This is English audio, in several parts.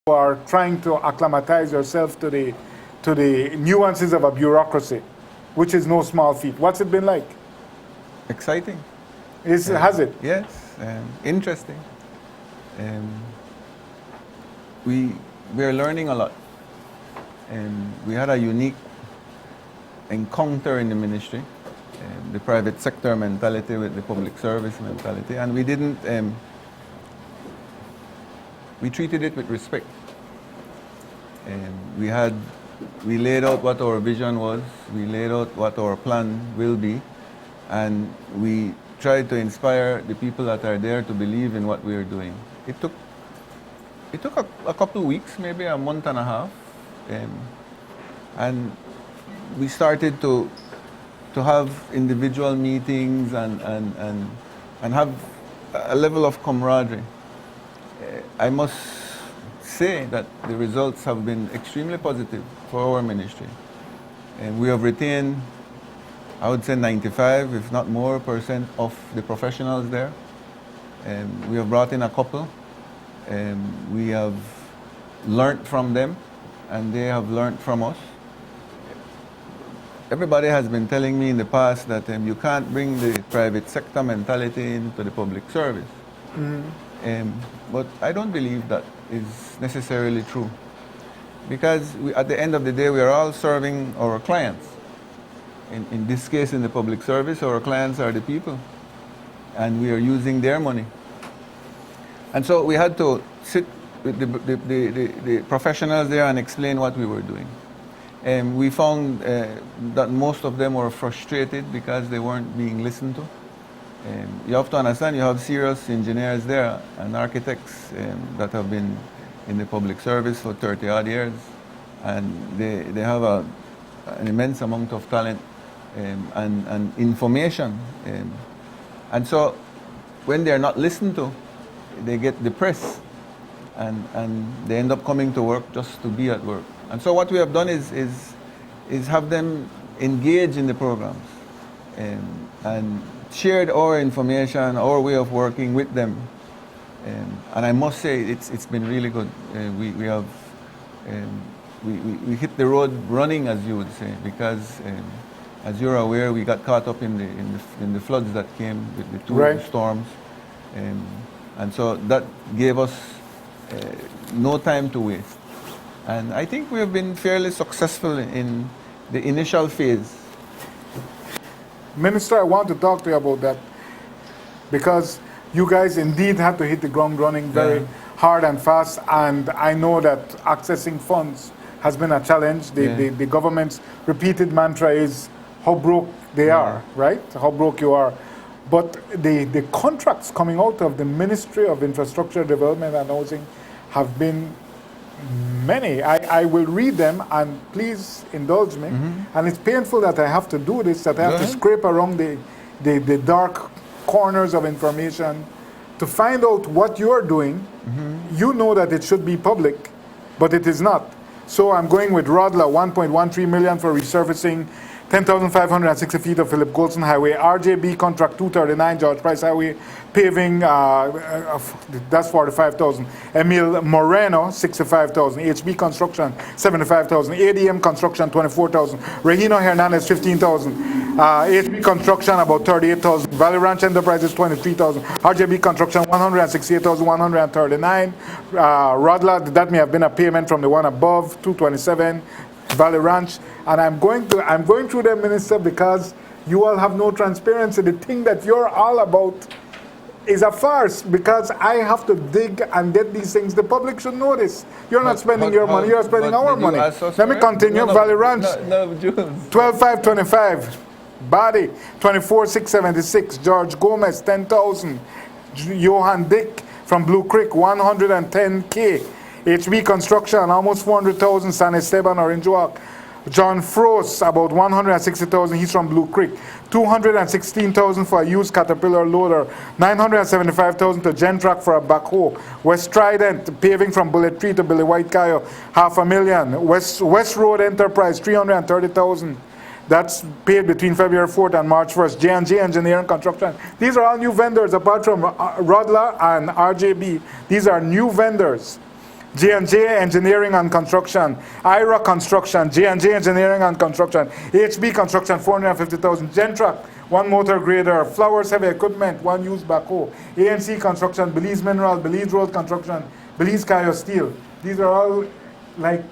are trying to acclimatize yourself to the nuances of a bureaucracy, which is no small feat. What's it been like? Exciting. Has it? Yes, interesting. We are learning a lot. We had a unique encounter in the ministry, the private sector mentality with the public service mentality, and we didn't. We treated it with respect. We laid out what our vision was. We laid out what our plan will be, and we tried to inspire the people that are there to believe in what we are doing. It took a couple of weeks, maybe a month and a half, and we started to have individual meetings and have a level of camaraderie. I must say that the results have been extremely positive for our ministry. And we have retained, I would say 95, if not more, % of the professionals there. We have brought in a couple. We have learned from them, and they have learned from us. Everybody has been telling me in the past that you can't bring the private sector mentality into the public service. Mm-hmm. But I don't believe that is necessarily true. Because at the end of the day, we are all serving our clients. In this case, in the public service, our clients are the people. And we are using their money. And so we had to sit with the professionals there and explain what we were doing. We found that most of them were frustrated because they weren't being listened to. You have to understand, you have serious engineers there and architects that have been in the public service for 30-odd years, and they have an immense amount of talent and information. And so when they're not listened to, they get depressed, and they end up coming to work just to be at work. And so what we have done is have them engage in the programs and shared our information, our way of working with them. And I must say it's been really good. We hit the road running, as you would say, because as you're aware, we got caught up in the floods that came with the two storms. And so that gave us no time to waste. And I think we have been fairly successful in the initial phase. Minister, I want to talk to you about that, because you guys indeed had to hit the ground running very hard and fast, and I know that accessing funds has been a challenge. The government's repeated mantra is how broke they are, right? How broke you are. But the contracts coming out of the Ministry of Infrastructure Development and Housing have been many. I will read them, and please indulge me. Mm-hmm. And it's painful that I have to do this, that I have to scrape around the dark corners of information to find out what you're doing. Mm-hmm. You know that it should be public, but it is not. So I'm going with Rodla, 1.13 million for resurfacing 10,560 feet of Philip Goldson Highway. RJB contract 239 George Price Highway. Paving, that's 45,000. Emil Moreno, 65,000. HB Construction, 75,000. ADM Construction, 24,000. Regino Hernandez, 15,000. HB Construction, about 38,000. Valley Ranch Enterprises, 23,000. RJB Construction, 168,139. Rodla, that may have been a payment from the one above, 227. Valley Ranch, and I'm going through them, Minister, because you all have no transparency. The thing that you're all about is a farce, because I have to dig and get these things. The public should know this. You're not spending your money, you're spending our money. Let me continue. Valley Ranch, 12,525. Body, 24,676. George Gomez, 10,000. Johan Dick from Blue Creek, 110K. HB Construction, almost 400,000, San Esteban, Orange Walk. John Frost, about 160,000, he's from Blue Creek. 216,000 for a used Caterpillar loader. 975,000 to Gentrack for a backhoe. West Trident, paving from Bullet Tree to Billy White Cayo, $500,000. West Road Enterprise, 330,000. That's paid between February 4th and March 1st. J&J Engineering Construction. These are all new vendors, apart from Rodla and RJB. These are new vendors. J&J Engineering and Construction, IRA Construction, J&J Engineering and Construction, HB Construction, 450,000, Gentrack, 1 motor grader, Flowers Heavy Equipment, 1 used backhoe, ANC Construction, Belize Mineral, Belize Road Construction, Belize Kayo Steel. These are all, like,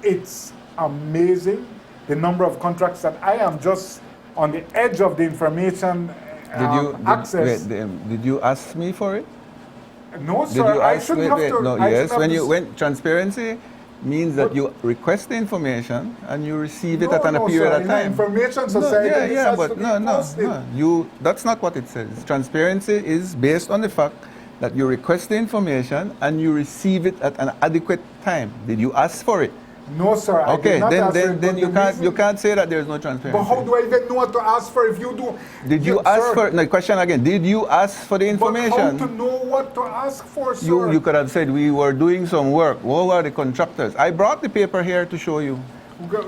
it's amazing the number of contracts that I am just on the edge of the information access. Did you ask me for it? No, sir. I shouldn't have to. No, yes. When transparency means that you request the information and you receive it at a period of time. Information society. That's not what it says. Transparency is based on the fact that you request the information and you receive it at an adequate time. Did you ask for it? No, sir. Okay, then you can't say that there's no transparency. But how do I even know what to ask for if you do? Did you ask for? No, question again. Did you ask for the information? But how to know what to ask for, sir? You could have said we were doing some work. What were the contractors? I brought the paper here to show you.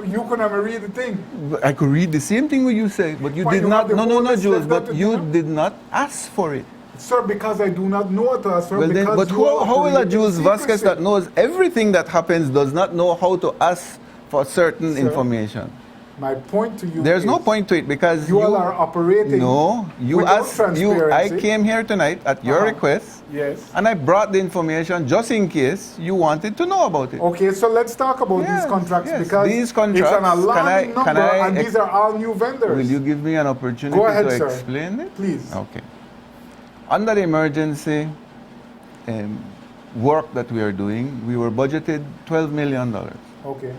You could have read the thing. I could read the same thing what you say, but you did not. No, Jules. But you did not ask for it. Sir, because I do not know what to ask for. Well, but how will a Jules Vasquez that knows everything that happens does not know how to ask for certain information? My point to you There's no point to it because you all are operating. No, you asked. I came here tonight at your request. Yes. And I brought the information just in case you wanted to know about it. Okay, so let's talk about these contracts because these contracts, it's an alarming number and these are all new vendors. Will you give me an opportunity to explain it? Please. Okay. Under the emergency work that we are doing, we were budgeted $12 million. Okay.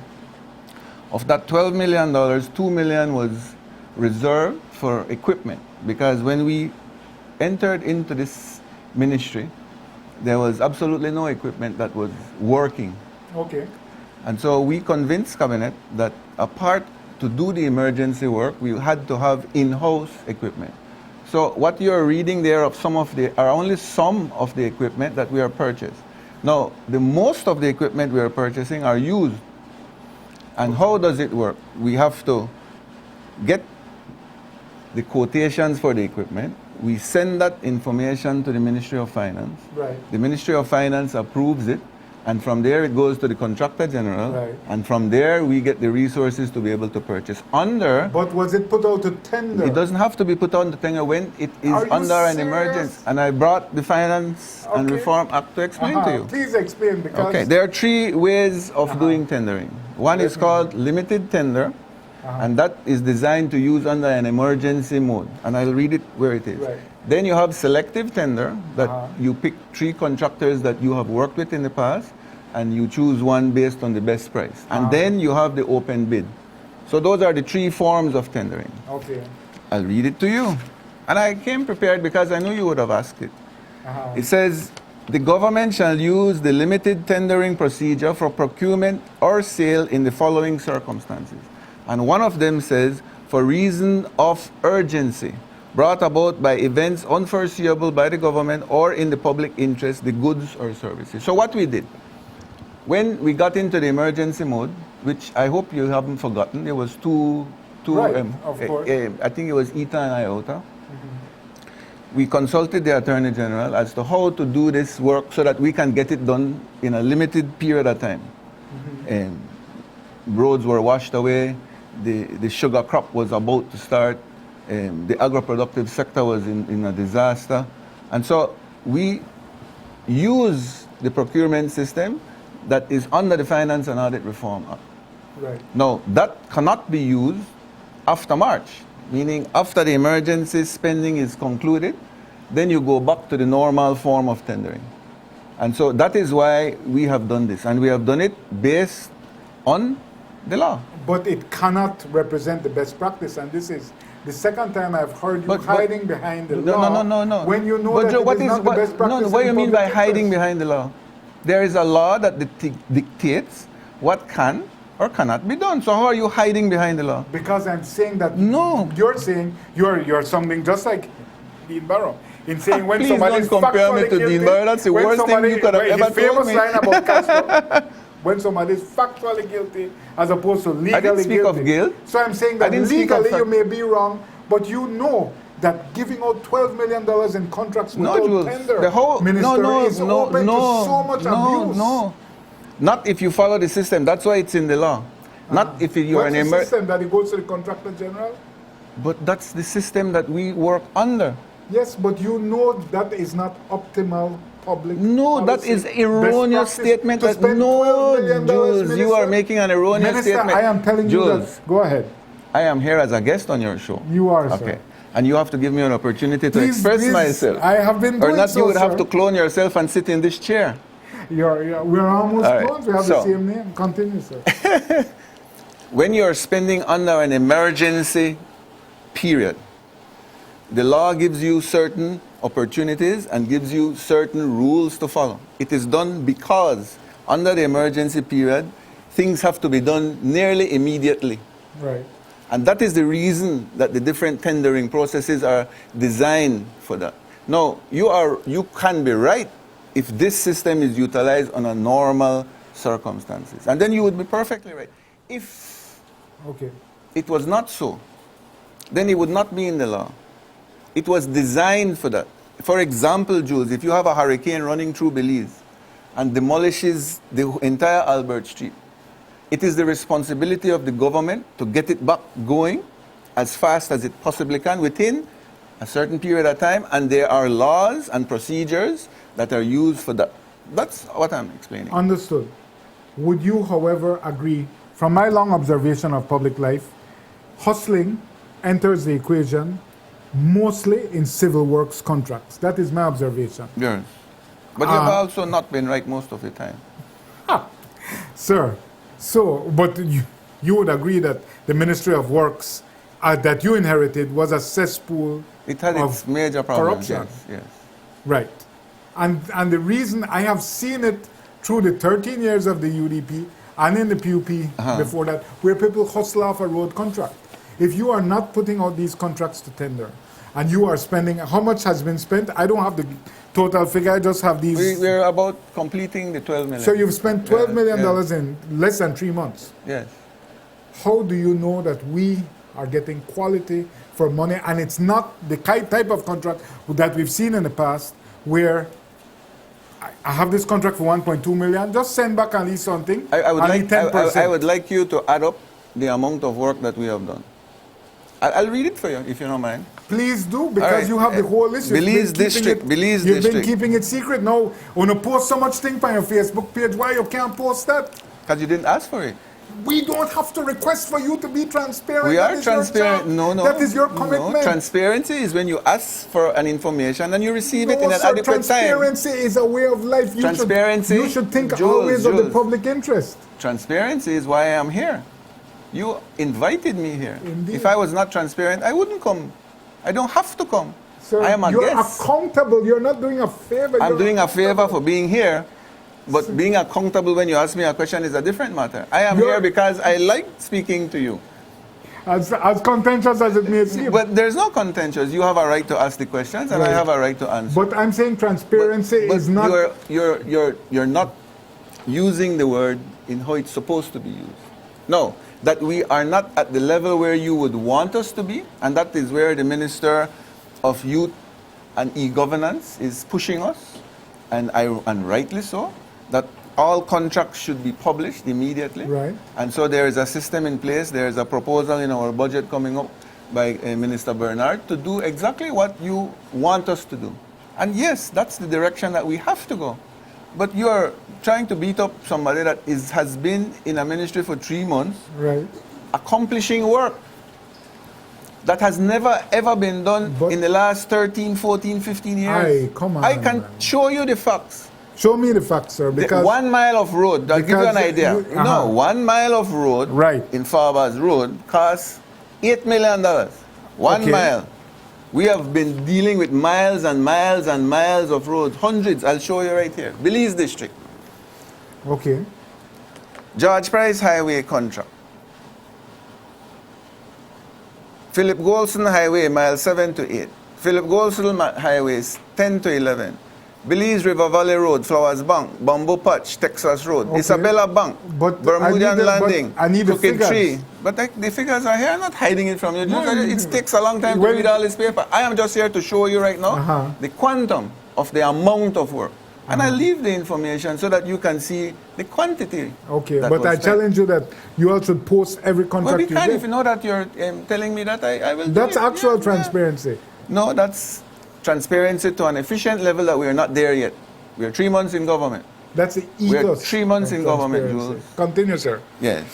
Of that $12 million, $2 million was reserved for equipment because when we entered into this ministry, there was absolutely no equipment that was working. Okay. And so we convinced Cabinet that apart to do the emergency work, we had to have in-house equipment. So what you're reading there of are only some of the equipment that we are purchased. Now, the most of the equipment we are purchasing are used. And how does it work? We have to get the quotations for the equipment. We send that information to the Ministry of Finance. Right. The Ministry of Finance approves it. And from there, it goes to the Contractor General. Right. And from there, we get the resources to be able to purchase. But was it put out to tender? It doesn't have to be put on the tender when it is under an emergency. And I brought the Finance and Reform Act to explain to you. Please explain because... Okay, there are 3 ways of doing tendering. One is called limited tender. And that is designed to use under an emergency mode. And I'll read it where it is. Right. Then you have selective tender that you pick 3 contractors that you have worked with in the past and you choose one based on the best price. And then you have the open bid. So those are the 3 forms of tendering. Okay. I'll read it to you. And I came prepared because I knew you would have asked it. It says, the government shall use the limited tendering procedure for procurement or sale in the following circumstances. And one of them says, for reason of urgency, brought about by events unforeseeable by the government or in the public interest, the goods or services. So what we did, when we got into the emergency mode, which I hope you haven't forgotten, there was two of course. I think it was ETA and IOTA. We consulted the Attorney General as to how to do this work so that we can get it done in a limited period of time. Roads were washed away, the sugar crop was about to start, the agro-productive sector was in a disaster. And so we use the procurement system that is under the Finance and Audit Reform Act. Right. Now, that cannot be used after March, meaning after the emergency spending is concluded, then you go back to the normal form of tendering. And so that is why we have done this. And we have done it based on the law. But it cannot represent the best practice, and this is the second time I've heard you hiding behind the law. No. When you know that it is not the best practice. What do you mean by hiding behind the law? There is a law that dictates what can or cannot be done. So how are you hiding behind the law? Because I'm saying that you're saying you're sounding just like Dean Barrow in saying when please somebody don't compare me to Dean Barrow. That's the worst thing you could have ever told me. His famous line about Castro. When somebody is factually guilty as opposed to legally guilty. I didn't speak of guilt. So I'm saying that legally you may be wrong, but you know that giving out $12 million in contracts No, without Jules. tender, The whole Minister, is open to so much abuse. No. Not if you follow the system. That's why it's in the law. Not if you are What's an the system that it goes to the Contractor General? But that's the system that we work under. Yes, but you know that is not optimal public No, that policy. is Best erroneous practice statement. to That spend no, $12 million, Jules, you are Minister. making an erroneous Minister, statement. I am telling you Jules, that. Go ahead. I am here as a guest on your show. You are, Okay. sir. And you have to give me an opportunity to express Please, myself. I have been doing Or not, so, you would have sir. to clone yourself and sit in this chair. We're almost All right, close. We have so- the same name. Continue, sir. When you're spending under an emergency period, the law gives you certain opportunities and gives you certain rules to follow. It is done because under the emergency period, things have to be done nearly immediately. Right. And that is the reason that the different tendering processes are designed for that. Now, you can be right if this system is utilized under normal circumstances. And then you would be perfectly right. If Okay. it was not so, then it would not be in the law. It was designed for that. For example, Jules, if you have a hurricane running through Belize and demolishes the entire Albert Street, it is the responsibility of the government to get it back going as fast as it possibly can within a certain period of time, and there are laws and procedures that are used for that. That's what I'm explaining. Understood. Would you, however, agree, from my long observation of public life, hustling enters the equation mostly in civil works contracts? That is my observation. Yes. But you've also not been right most of the time. Sir, but you would agree that the Ministry of Works that you inherited was a cesspool It had of its major problems. corruption. Yes. Right. And the reason I have seen it through the 13 years of the UDP and in the PUP before that, where people hustle off a road contract. If you are not putting out these contracts to tender, and you are spending, how much has been spent? I don't have the total figure, I just have these. We're about completing the 12 million. So you've spent $12 million Yeah. in less than 3 months. Yes. How do you know that we are getting quality for money, and it's not the type of contract that we've seen in the past where I have this contract for 1.2 million, just send back at least something. I would at like least 10%. I would like you to add up the amount of work that we have done. I'll read it for you if you don't mind. Please do, because All right. you have the whole list. Belize District. You've been keeping it secret. Now, when you post so much thing on your Facebook page, why you can't post that? Because you didn't ask for it. We don't have to request for you to be transparent. We That are is your transparent. job. No. That is your commitment. No. Transparency is when you ask for an information and you receive it in an sir, adequate time. transparency is a way of life. You should think Jules, always of the Jules. public interest. Transparency is why I am here. You invited me here. Indeed. If I was not transparent, I wouldn't come. I don't have to come. Sir, I am a you're guest. accountable. You're not doing a favor. I'm You're doing a favor accountable. for being here, but being accountable when you ask me a question is a different matter. I am You're- here because I like speaking to you. As contentious as it may seem. But there's no contentious. You have a right to ask the questions, and I Right. have a right to answer. But I'm saying transparency But is not. you're not using the word in how it's supposed to be used. No, that we are not at the level where you would want us to be, and that is where the Minister of Youth and E-Governance is pushing us, and rightly so, that all contracts should be published immediately. Right. And so there is a system in place. There is a proposal in our budget coming up by Minister Bernard to do exactly what you want us to do. And yes, that's the direction that we have to go. But you're trying to beat up somebody that has been in a ministry for 3 months, Right. accomplishing work that has never ever been done But- in the last 13, 14, 15 years. Aye, come on, I can man. show you the facts. Show me the facts, sir. The Because 1 mile of road, I'll give you an because idea. you- No, 1 mile of road Right. in Farbars Road costs $8 million. 1 Okay. mile. We have been dealing with miles and miles and miles of roads, hundreds. I'll show you right here. Belize District. okay, George Price Highway contract. Philip Golson Highway, mile 7 to 8. Philip Golson Highways, 10 to 11. Belize River Valley Road, Flowers Bank, Bamboo Patch, Texas Road, Okay. Isabella Bank, But Bermudian Landing, I need the Crooked figures. Tree. But the figures are here. I'm not hiding it from you. It takes a long time to Well, read all this paper. I am just here to show you right now Uh-huh. the quantum of the amount of work. And I leave the information so that you can see the quantity. Okay, that but was I spent. challenge you that you all should post every Well, contract we you can. get. If you know that you're telling me that, I will do That's it. actual Yeah. transparency. No, that's transparency to an efficient level that we are not there yet. We are 3 months in government. That's the We're ethos. 3 months of in government, transparency. Jules. Continue, sir. Yes.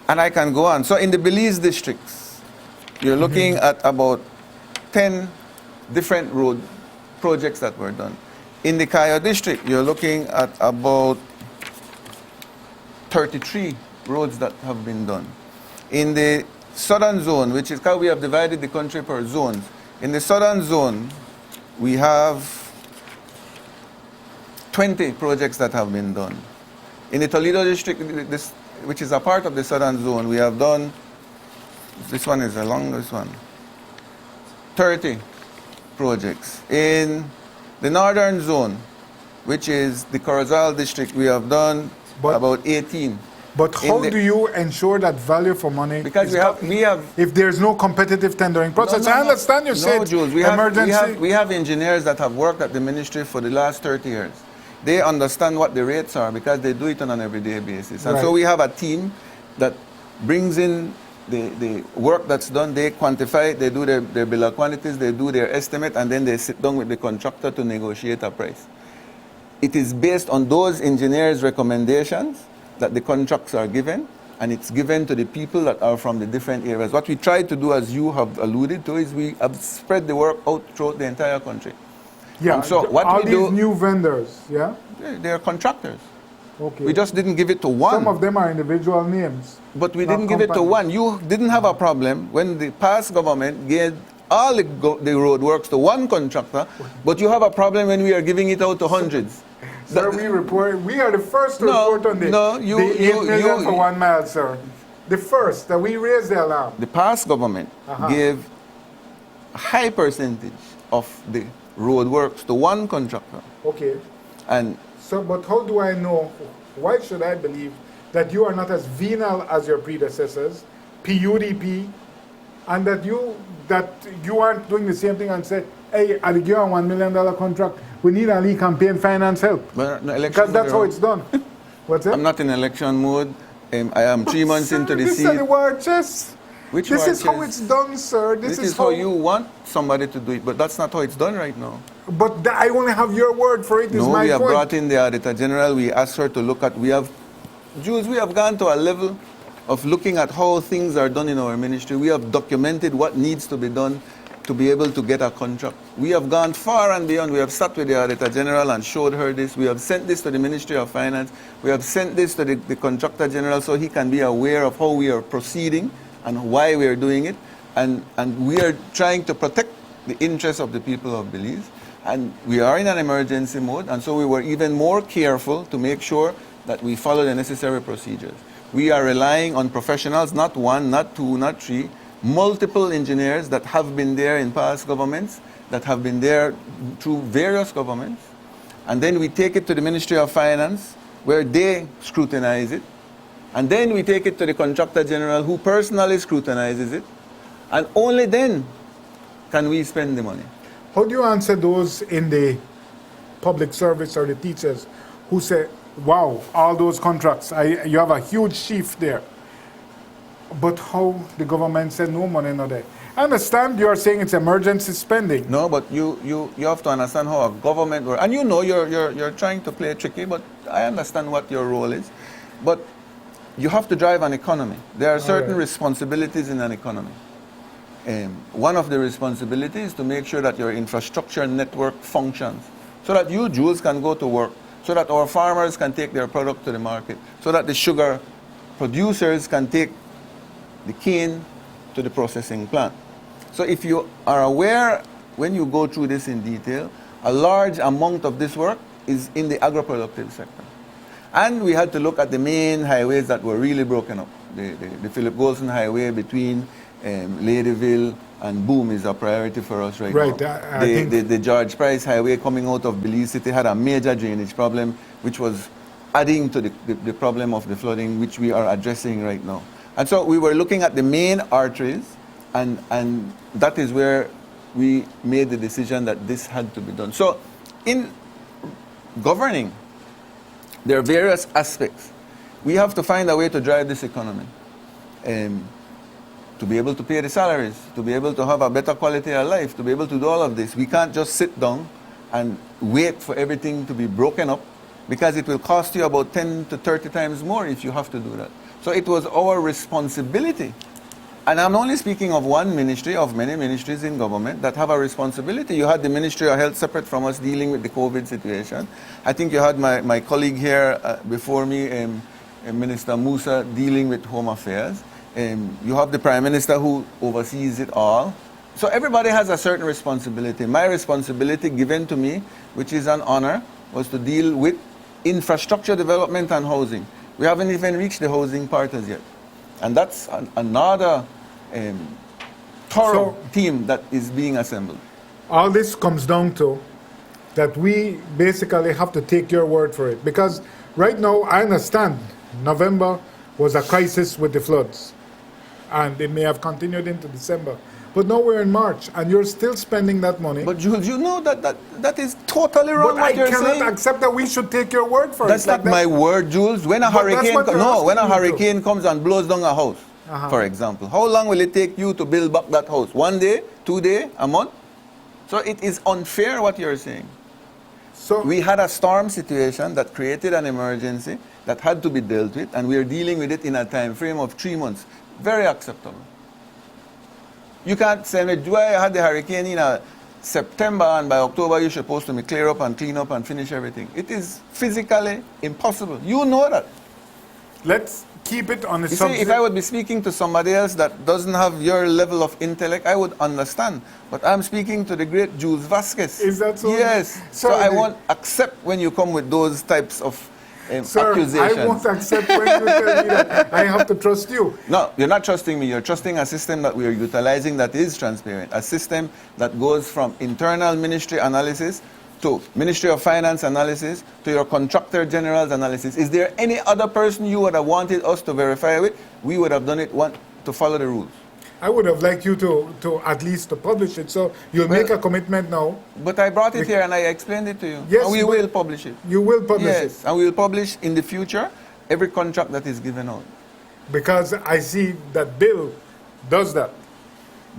And I can go on. So in the Belize districts, you're looking at about 10 different road projects that were done. In the Cayo district, you're looking at about 33 roads that have been done. In the southern zone, which is how we have divided the country per zones, in the southern zone, we have 20 projects that have been done. In the Toledo district, which is a part of the southern zone, we have done, this one is the longest one, 30 projects. In the northern zone, which is the Corozal district, we have done about 18. But how do you ensure that value for money? Because we have if there's no competitive tendering process, I understand you said Jules, emergency. we have engineers that have worked at the ministry for the last 30 years. They understand what the rates are because they do it on an everyday basis. And so we have a team that brings in the work that's done, they quantify it, they do their bill of quantities, they do their estimate, and then they sit down with the contractor to negotiate a price. It is based on those engineers' recommendations that the contracts are given, and it's given to the people that are from the different areas. What we try to do, as you have alluded to, is we have spread the work out throughout the entire country. Yeah, so what all we these do, new vendors, yeah? they are contractors. Okay. We just didn't give it to one. Some of them are individual names. But we not didn't give it to companies. one. You didn't have a problem when the past government gave all the road works to one contractor, but you have a problem when we are giving it out to hundreds. Sir, we are the first to report on the 8 million for 1 mile, sir. The first, that we raised the alarm. The past government gave a high percentage of the road works to one contractor. Okay. And so, but how do I know, why should I believe that you are not as venal as your predecessors, PUDP, and that you aren't doing the same thing and say, hey, I'll give you a $1 million contract. We need a lead campaign finance help. Because that's how it's done. What's that? I'm not in election mode. I am 3 months into the seat. This is the war chest. Which this war is how chest? it's done, sir. This is how you want somebody to do it, but that's not how it's done right now. But I only have your word for it. Is No, my we have point. brought in the Auditor General. We asked her to look at, Jules, we have gone to a level of looking at how things are done in our ministry. We have documented what needs to be done to be able to get a contract. We have gone far and beyond. We have sat with the Auditor General and showed her this. We have sent this to the Ministry of Finance. We have sent this to the Contractor General so he can be aware of how we are proceeding and why we are doing it. And we are trying to protect the interests of the people of Belize. And we are in an emergency mode, and so we were even more careful to make sure that we follow the necessary procedures. We are relying on professionals, not one, not two, not three, multiple engineers that have been there in past governments, that have been there through various governments. And then we take it to the Ministry of Finance, where they scrutinize it. And then we take it to the Contractor General, who personally scrutinizes it. And only then can we spend the money. How do you answer those in the public service or the teachers who say, wow, all those contracts, you have a huge sheaf there. But how the government said no money, no there. I understand you're saying it's emergency spending. No, but you have to understand how a government works. And you know you're trying to play tricky, but I understand what your role is. But you have to drive an economy. There are certain responsibilities in an economy. One of the responsibilities is to make sure that your infrastructure network functions, so that you, Jules, can go to work, so that our farmers can take their product to the market, so that the sugar producers can take the cane to the processing plant. So if you are aware, when you go through this in detail, a large amount of this work is in the agro-productive sector. And we had to look at the main highways that were really broken up. The Philip Golson Highway between Ladyville and Boom is a priority for us right Right, now. I think The George Price Highway coming out of Belize City had a major drainage problem, which was adding to the problem of the flooding, which we are addressing right now. And so we were looking at the main arteries, and that is where we made the decision that this had to be done. So in governing, there are various aspects. We have to find a way to drive this economy. To be able to pay the salaries, to be able to have a better quality of life, to be able to do all of this. We can't just sit down and wait for everything to be broken up, because it will cost you about 10 to 30 times more if you have to do that. So it was our responsibility. And I'm only speaking of one ministry, of many ministries in government that have a responsibility. You had the Ministry of Health separate from us dealing with the COVID situation. I think you had my colleague here before me, Minister Musa, dealing with Home Affairs. You have the Prime Minister who oversees it all. So everybody has a certain responsibility. My responsibility given to me, which is an honor, was to deal with infrastructure development and housing. We haven't even reached the housing part as yet. And that's another thorough team that is being assembled. all this comes down to that we basically have to take your word for it. Because right now, I understand November was a crisis with the floods. And it may have continued into December. But now we're in March, and you're still spending that money. But Jules, you know that is totally wrong. But I what you're cannot saying. accept that we should take your word for That's it. not my word, Jules. When a But that's hurricane, what you're when a asking me to. hurricane comes and blows down a house, for example, how long will it take you to build back that house? 1 day, 2 days, a month? So it is unfair what you're saying. So We had a storm situation that created an emergency that had to be dealt with, and we are dealing with it in a time frame of 3 months. Very acceptable. You can't say, I had the hurricane in September, and by October you're supposed to be clear up and clean up and finish everything. It is physically impossible. You know that. let's keep it on the You see, subject. if I would be speaking to somebody else that doesn't have your level of intellect, I would understand. But I'm speaking to the great Jules Vasquez. Is that so? Yes. So Sorry, I won't accept when you come with those types of Sir, accusations. I won't accept when you tell me that I have to trust you. No, you're not trusting me. You're trusting a system that we are utilizing that is transparent. A system that goes from internal ministry analysis to Ministry of Finance analysis to your contractor general's analysis. Is there any other person you would have wanted us to verify with? We would have done it to follow the rules. I would have liked you to at least to publish it. So you'll make a commitment now. But I brought it here and I explained it to you. Yes, and we but will publish it. You will publish Yes, it. and we will publish in the future every contract that is given out. Because I see that Bill does that.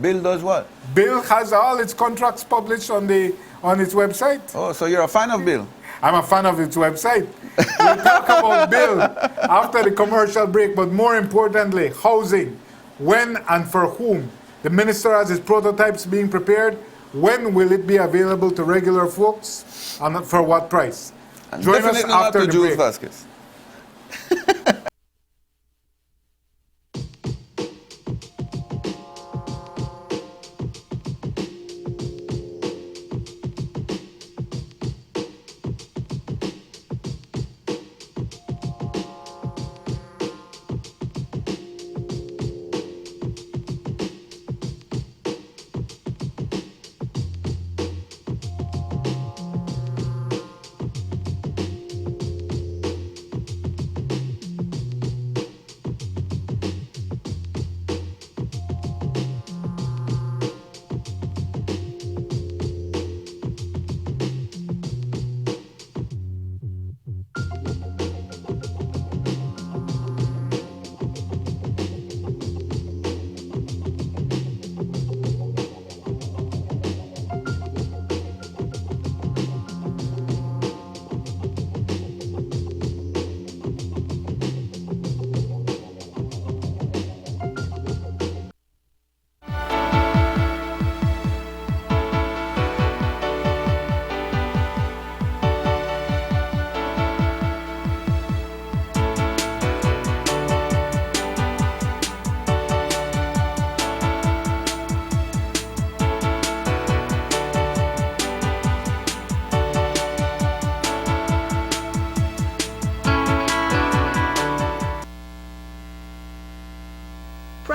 Bill does what? Bill has all its contracts published on its website. Oh, so you're a fan of Bill? I'm a fan of its website. We'll talk about Bill after the commercial break, but more importantly, housing. When and for whom? The minister has his prototypes being prepared. When will it be available to regular folks? And for what price? And Join us definitely not after to the Jules break. Vasquez.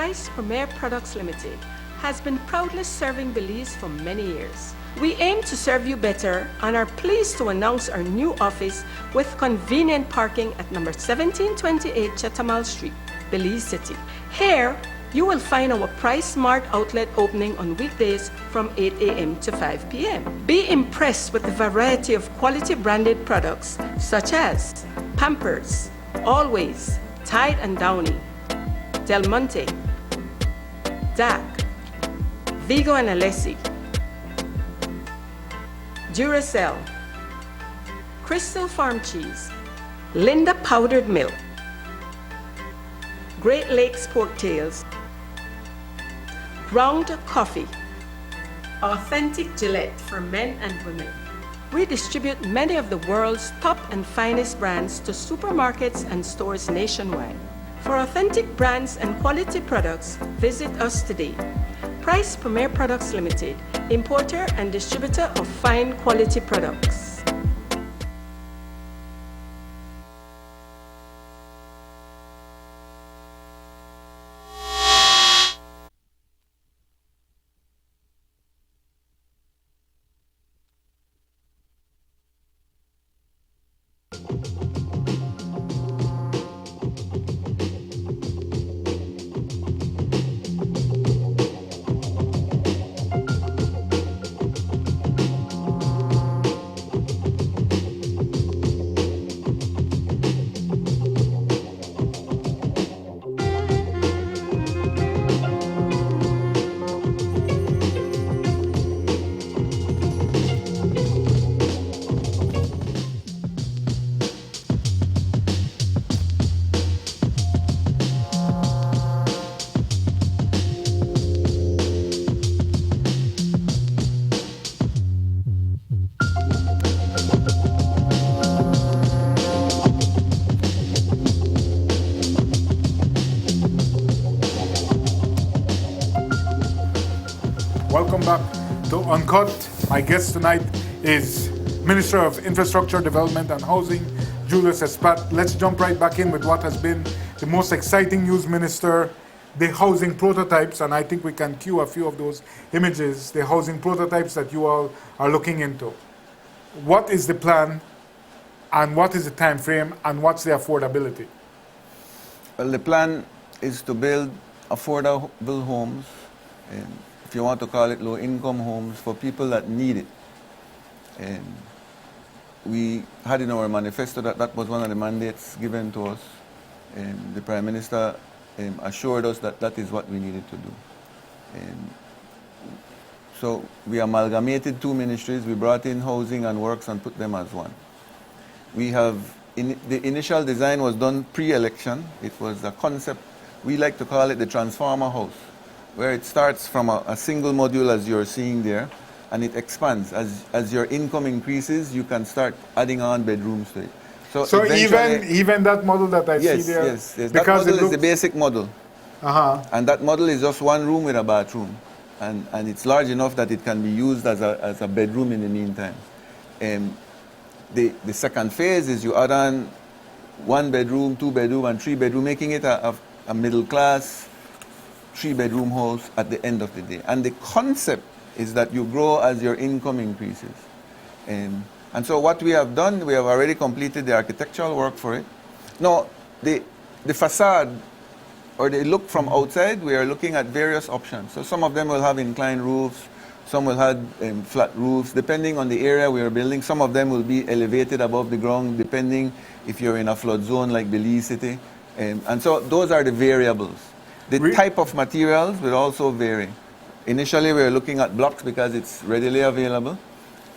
Price Premier Products Limited has been proudly serving Belize for many years. We aim to serve you better and are pleased to announce our new office with convenient parking at number 1728 Chetamal Street, Belize City. Here, you will find our Price Smart outlet opening on weekdays from 8 a.m. to 5 p.m. Be impressed with the variety of quality branded products such as Pampers, Always, Tide and Downy, Del Monte, DAC, Vigo and Alessi, Duracell, Crystal Farm Cheese, Linda Powdered Milk, Great Lakes Pork Tails, Ground Coffee, Authentic Gillette for men and women. We distribute many of the world's top and finest brands to supermarkets and stores nationwide. For authentic brands and quality products, visit us today. Price Premier Products Limited, importer and distributor of fine quality products. Welcome back to UNCUT. My guest tonight is Minister of Infrastructure Development and Housing, Julius Espat. Let's jump right back in with what has been the most exciting news, Minister, the housing prototypes, and I think we can cue a few of those images, the housing prototypes that you all are looking into. What is the plan, and what is the time frame, and what's the affordability? Well, the plan is to build affordable homes, if you want to call it low-income homes, for people that need it. And we had in our manifesto that was one of the mandates given to us. And the Prime Minister assured us that that is what we needed to do. And so we amalgamated two ministries. We brought in housing and works and put them as one. We have, the initial design was done pre-election. It was a concept, we like to call it the transformer house, where it starts from a single module as you're seeing there, and it expands. As your income increases, you can start adding on bedrooms to it. So even that model that I see there? Yes. That model is the basic model. And that model is just one room with a bathroom. And it's large enough that it can be used as a bedroom in the meantime. The second phase is you add on 1 bedroom, 2 bedroom, and 3 bedroom, making it a middle class 3-bedroom house at the end of the day. And the concept is that you grow as your income increases. And so what we have done, we have already completed the architectural work for it. Now, the facade, or the look from outside, we are looking at various options. So some of them will have inclined roofs, some will have flat roofs, depending on the area we are building. Some of them will be elevated above the ground, depending if you're in a flood zone like Belize City. And so those are the variables. The type of materials will also vary. Initially, we are looking at blocks because it's readily available.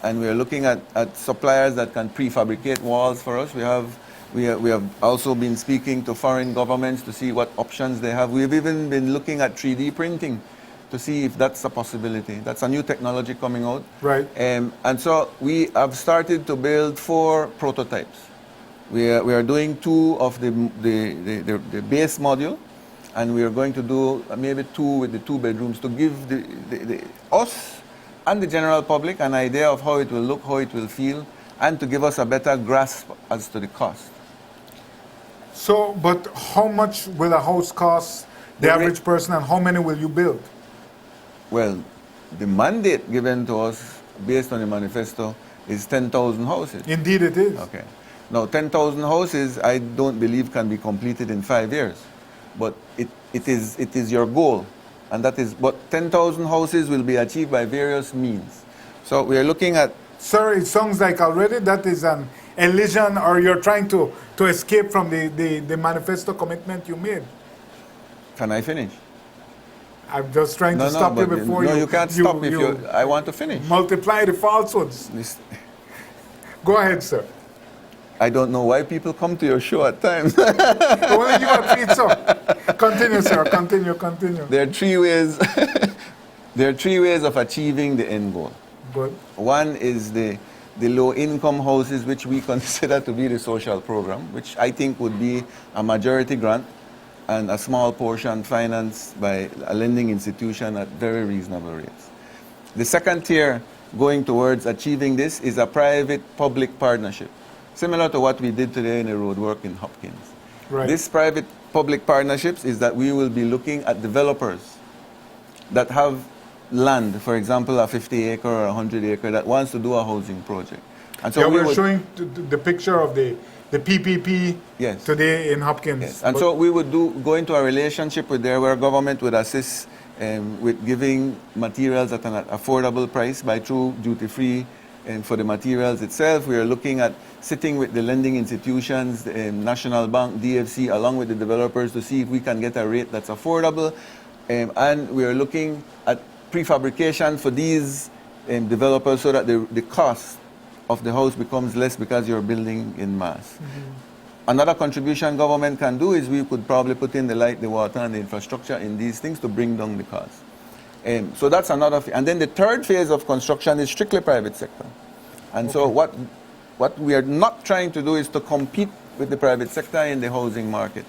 And we are looking at suppliers that can prefabricate walls for us. We have also been speaking to foreign governments to see what options they have. We've even been looking at 3D printing to see if that's a possibility. That's a new technology coming out. Right. And so we have started to build 4 prototypes. We are doing 2 of the base module, and we are going to do maybe 2 with the 2 bedrooms to give us and the general public an idea of how it will look, how it will feel, and to give us a better grasp as to the cost. So, but how much will a house cost the average person, and how many will you build? Well, the mandate given to us based on the manifesto is 10,000 houses. Indeed it is. Okay. Now, 10,000 houses, I don't believe can be completed in 5 years. But it is your goal. And that is, but 10,000 houses will be achieved by various means. So we are looking at... Sir, it sounds like already that is an elision, or you're trying to escape from the manifesto commitment you made. Can I finish? I'm just trying to stop you before you... No, you can't stop if you... I want to finish. Multiply the falsehoods. Go ahead, sir. I don't know why people come to your show at times. Only you are treat, sir. Continue, sir. Continue. There are 3 ways. There are 3 ways of achieving the end goal. Good. One is the low-income houses, which we consider to be the social program, which I think would be a majority grant and a small portion financed by a lending institution at very reasonable rates. The second tier going towards achieving this is a private-public partnership, similar to what we did today in the road work in Hopkins. Right. This private-public partnerships is that we will be looking at developers that have land, for example, a 50-acre or 100-acre that wants to do a housing project. And so we're showing the picture of the PPP today in Hopkins. Yes. And so we would go into a relationship with there where government would assist with giving materials at an affordable price by through duty-free. And for the materials itself, we are looking at sitting with the lending institutions, the National Bank, DFC, along with the developers to see if we can get a rate that's affordable. And we are looking at prefabrication for these developers so that the cost of the house becomes less because you're building in mass. Another contribution government can do is we could probably put in the light, the water, and the infrastructure in these things to bring down the cost. So that's another. And then the third phase of construction is strictly private sector. And so what we are not trying to do is to compete with the private sector in the housing market.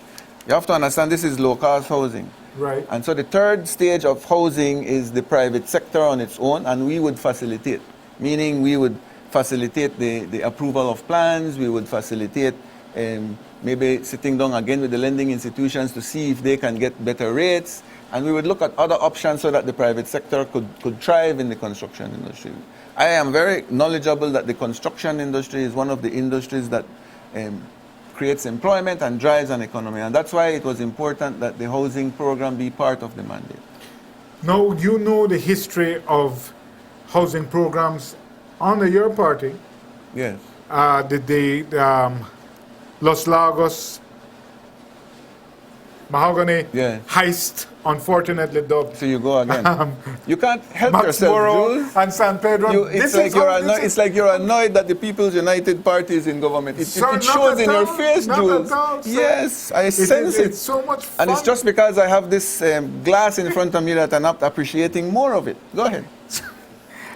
You have to understand this is low-cost housing. Right. And so the third stage of housing is the private sector on its own, and we would facilitate, meaning we would facilitate the approval of plans, we would facilitate maybe sitting down again with the lending institutions to see if they can get better rates, and we would look at other options so that the private sector could thrive in the construction industry. I am very knowledgeable that the construction industry is one of the industries that creates employment and drives an economy, and that's why it was important that the housing program be part of the mandate. Now, you know the history of housing programs under your party. Yes. Los Lagos Mahogany heist, unfortunately dubbed. So you go again. You can't help yourself, Jules. And San Pedro. It's like you're annoyed that the People's United Party is in government. It shows in your face, Jules. Yes, I sense it. It's so much fun. And it's just because I have this glass in front of me that I'm not appreciating more of it. Go ahead.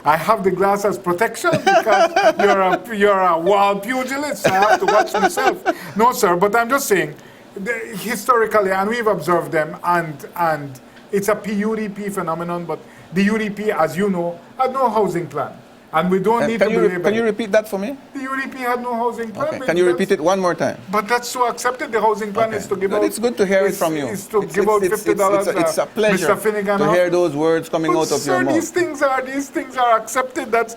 I have the glass as protection because you're a wild pugilist. I have to watch myself. No, sir, but I'm just saying, historically, and we've observed them, and it's a UDP phenomenon, but the UDP, as you know, had no housing plan. And we don't need to believe Can you repeat that for me? The UDP had no housing plan. Okay. Can you repeat it one more time? But that's so accepted. The housing plan is to give out... It's good to hear it from you. It's to give out $50. It's a pleasure Mr. Finnegan to hear those words coming out of your mouth. These things are accepted. That's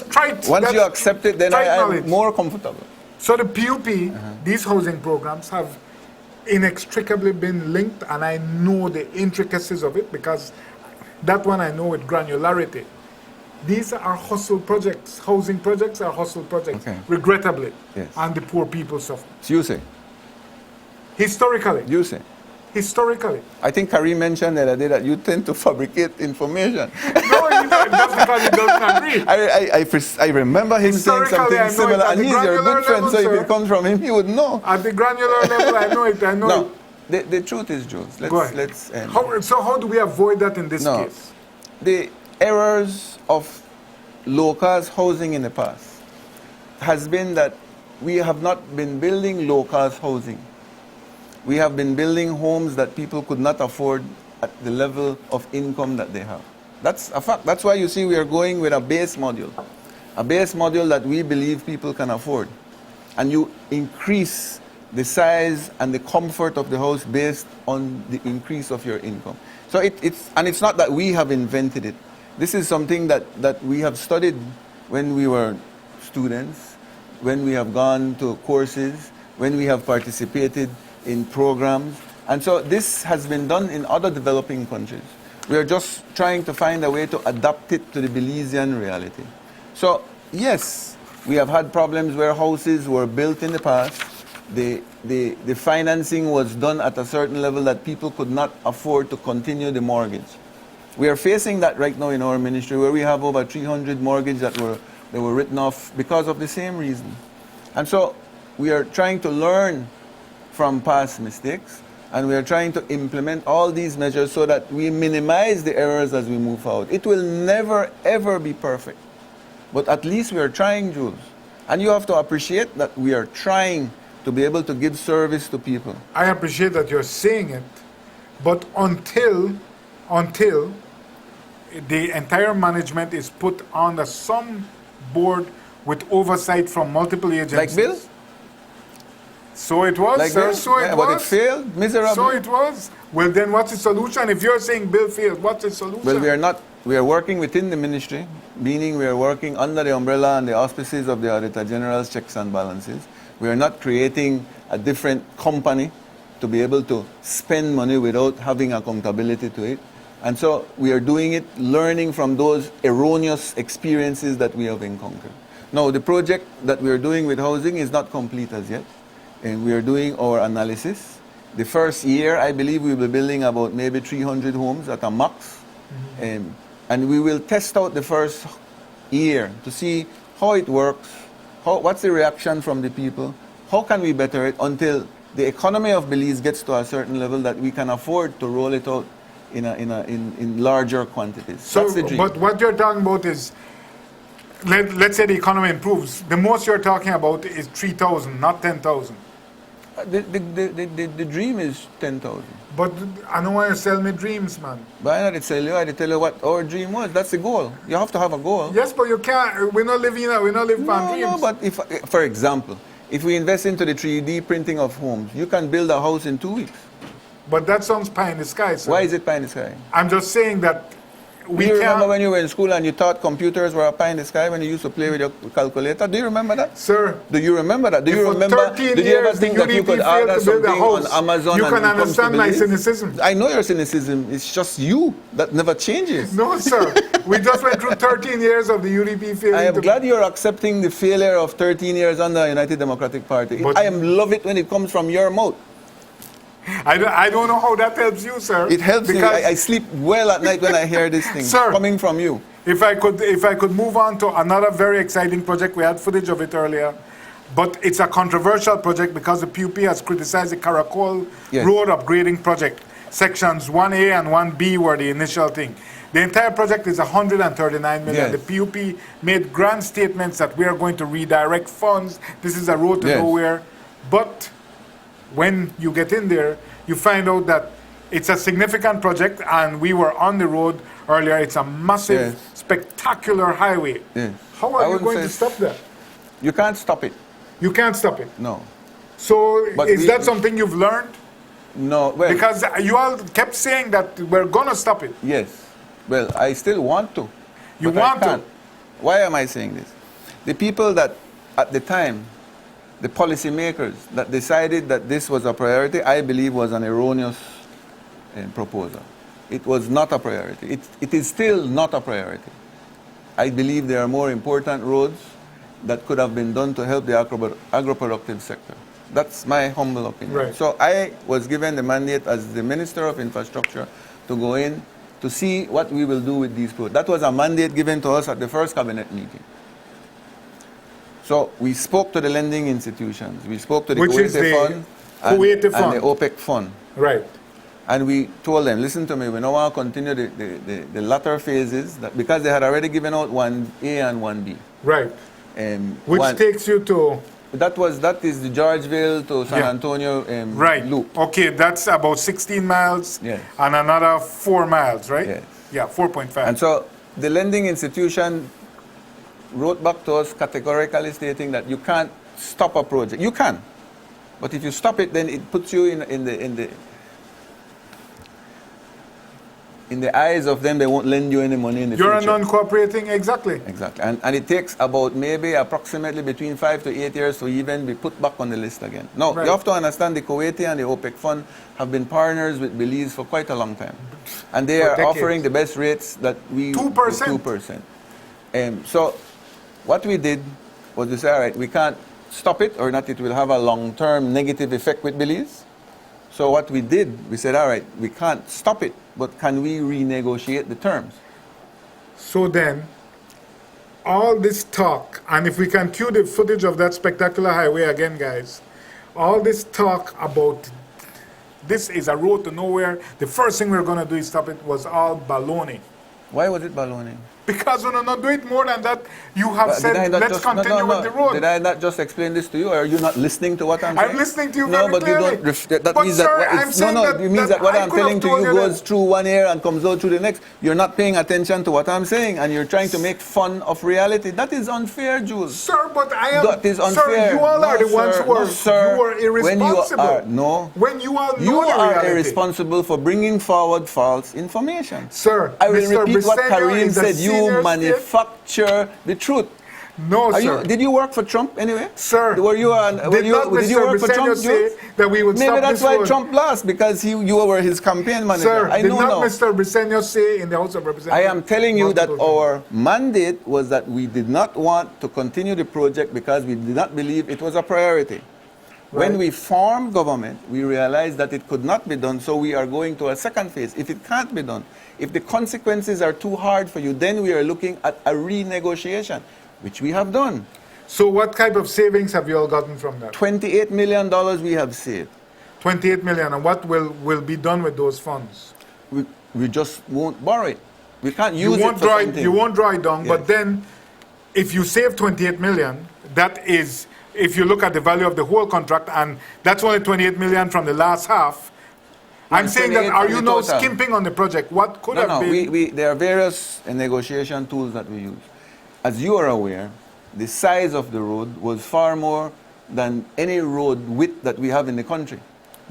trite. Once you accept it, then I'm more comfortable. So the PUP, these housing programs have inextricably been linked, and I know the intricacies of it because that one I know with granularity. These are hustle projects. Housing projects are hustle projects, regrettably. Yes. And the poor people suffer. So you say? Historically. You say? Historically. I think Karim mentioned the other day that you tend to fabricate information. No, that's because he doesn't agree. I remember him saying something similar, and he's your good friend, so if it comes from him, he would know. At the granular level, I know it. No, the truth is, Jules, so how do we avoid that in this case? The errors of low-cost housing in the past has been that we have not been building low-cost housing. We have been building homes that people could not afford at the level of income that they have. That's a fact. That's why you see we are going with a base module that we believe people can afford. And you increase the size and the comfort of the house based on the increase of your income. So it's not that we have invented it. This is something that we have studied when we were students, when we have gone to courses, when we have participated in programs. And so this has been done in other developing countries. We are just trying to find a way to adapt it to the Belizean reality. So yes, we have had problems where houses were built in the past. The financing was done at a certain level that people could not afford to continue the mortgage. We are facing that right now in our ministry, where we have over 300 mortgages that were written off because of the same reason. And so we are trying to learn from past mistakes, and we are trying to implement all these measures so that we minimize the errors as we move forward. It will never, ever be perfect. But at least we are trying, Jules. And you have to appreciate that we are trying to be able to give service to people. I appreciate that you're saying it, but until the entire management is put under some board with oversight from multiple agencies. Like Bill? So it was, Like sir. Bill? So it Yeah, was. but it failed miserably. So it was. Well, then what's the solution? If you're saying Bill failed, what's the solution? Well, we are not. We are working within the ministry, meaning we are working under the umbrella and the auspices of the Auditor General's checks and balances. We are not creating a different company to be able to spend money without having accountability to it. And so we are doing it, learning from those erroneous experiences that we have encountered. Now, the project that we are doing with housing is not complete as yet. And we are doing our analysis. The first year, I believe we will be building about maybe 300 homes at a max. Mm-hmm. And we will test out the first year to see how it works, what's the reaction from the people, how can we better it until the economy of Belize gets to a certain level that we can afford to roll it out in larger quantities. So, that's the dream. but what you're talking about is, let's say the economy improves. The most you're talking about is 3,000, not 10,000. The dream is 10,000. But I don't want to sell me dreams, man. But I not tell you, I tell you what our dream was. That's the goal. You have to have a goal. Yes, but you can't. We're not living on dreams. No, but if, for example, if we invest into the 3D printing of homes, you can build a house in 2 weeks. But that sounds pie in the sky, sir. Why is it pie in the sky? I'm just saying that we Do you remember can't. when you were in school and you thought computers were a pie in the sky when you used to play with your calculator? Do you remember that? Sir, Do you remember that? Do you for remember? 13 Did you ever years, think the that you UDP could failed order to build a something on house. Amazon You and can it comes to understand my Belize? cynicism. I know your cynicism. It's just you that never changes. No, sir. We just went through 13 years of the UDP failing. I am glad you're accepting the failure of 13 years under the United Democratic Party. But- I love it when it comes from your mouth. I don't know how that helps you, sir. It helps me. because I sleep well at night when I hear this thing Sir. coming from you. If I could move on to another very exciting project, we had footage of it earlier, but it's a controversial project because the PUP has criticized the Caracol Yes. Road upgrading project. Sections 1A and 1B were the initial thing. The entire project is 139 million. Yes. The PUP made grand statements that we are going to redirect funds. This is a road to Yes. nowhere. But when you get in there, you find out that it's a significant project, and we were on the road earlier. It's a massive, Yes. spectacular highway. Yes. How I are you wouldn't going say to stop that? You can't stop it. You can't stop it. No. So But is we- that something you've learned? No. Well, Because you all kept saying that we're gonna stop it. yes. Well, I still want to. You but I want to? can't. Why am I saying this? The people that, at the time, the policymakers that decided that this was a priority, I believe was an erroneous proposal. It was not a priority. It is still not a priority. I believe there are more important roads that could have been done to help the agro-productive sector. That's my humble opinion. Right. So I was given the mandate as the Minister of Infrastructure to go in to see what we will do with these roads. That was a mandate given to us at the first cabinet meeting. So we spoke to the lending institutions. We spoke to the Which is Kuwaiti the Fund Kuwaiti and Fund. the OPEC Fund. Right. And we told them, listen to me, we don't want to continue the latter phases that, because they had already given out 1A and 1B. Right. Which takes you to that is the Georgeville to San Yeah. Antonio right. loop. Okay, that's about 16 miles. Yes. And another 4 miles, right? Yes. Yeah, 4.5. And so the lending institution wrote back to us categorically stating that you can't stop a project. You can, But if you stop it, then it puts you in the eyes of them. They won't lend you any money in the You're future. a non-cooperating, exactly. Exactly. And it takes about maybe approximately between 5 to 8 years to even be put back on the list again. Now, Right. you have to understand the Kuwaiti and the OPEC fund have been partners with Belize for quite a long time. And they For are decades. offering the best rates that we... 2%. 2%. So what we did was we said, all right, we can't stop it or not, it will have a long-term negative effect with Belize. So what we did, we said, all right, we can't stop it, but can we renegotiate the terms? So then, all this talk, and if we can cue the footage of that spectacular highway again, guys, all this talk about this is a road to nowhere, the first thing we're going to do is stop it, was all baloney. Why was it baloney? Because when you not do it more than that, you have But said, did I not let's just- continue with the road. Did I not just explain this to you, or are you not listening to what I'm saying? I'm listening to you no, very but clearly. you don't. That But means sir, that what I'm it's, saying no, that- it means that that what I I'm could have telling to told you you goes that- through one ear and comes out through the next. You're not paying attention to what I'm saying, and you're trying to make fun of reality. That is unfair, Jules. Sir, but I am. That is Sir, unfair. you all are No, the ones sir. who are, No, sir. you are irresponsible. When you all know You the are reality. irresponsible for bringing forward false information. Sir, I will Mr. repeat what Briceño Karim is a said. You senior manufacture the truth. No, sir. Did you work for Trump anyway? Sir, Did you not did you Mr. work for Briceño Trump, say Jules? that we would Maybe stop that's this why road? Trump lost, because you were his campaign manager. Sir, I did know not now. Mr. Briceño say in the House of Representatives? I am telling you that multiple our mandate was that we did not want to continue the project because we did not believe it was a priority. When Right. we formed government, we realized that it could not be done, so we are going to a second phase. If it can't be done, if the consequences are too hard for you, then we are looking at a renegotiation, which we have done. So what type of savings have you all gotten from that? $28 million we have saved. 28 million. And what will be done with those funds? We just won't borrow it. We can't use You won't it for draw it, something. you won't draw it down, Yes. but then if you save 28 million, that is, if you look at the value of the whole contract, and that's only 28 million from the last half. I'm it's saying that, 28 are from you the now total. skimping on the project? What could have been? There are various negotiation tools that we use. As you are aware, the size of the road was far more than any road width that we have in the country.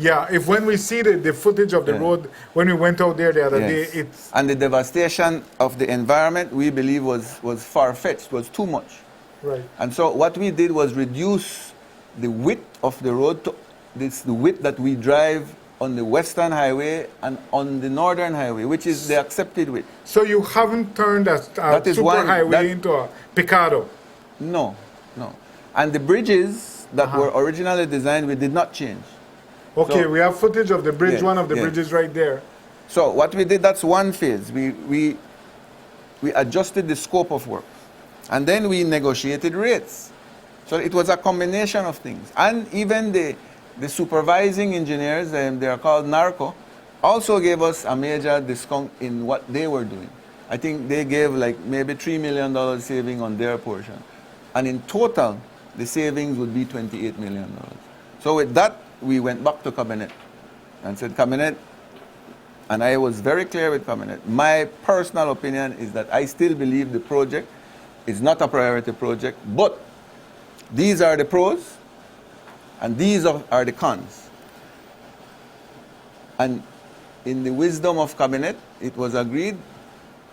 Yeah, if when we see the footage of the Yeah. road, when we went out there the other Yes. day, it's, And the devastation of the environment, we believe, was far-fetched, was too much. right. And so what we did was reduce the width of the road to the width that we drive on the Western Highway and on the Northern Highway, which is the accepted width. So you haven't turned a is super one- highway that- into a Picado? No. And the bridges that were originally designed, we did not change. Okay, So- we have footage of the bridge, Yes, one of the yes. bridges right there. So what we did, that's one phase. We adjusted the scope of work. And then we negotiated rates. So it was a combination of things. And even the supervising engineers, they are called NARCO, also gave us a major discount in what they were doing. I think they gave like maybe $3 million saving on their portion. And in total, the savings would be $28 million. So with that, we went back to Cabinet and said, Cabinet, and I was very clear with Cabinet, my personal opinion is that I still believe the project is not a priority project, but these are the pros and these are the cons. And in the wisdom of Cabinet, it was agreed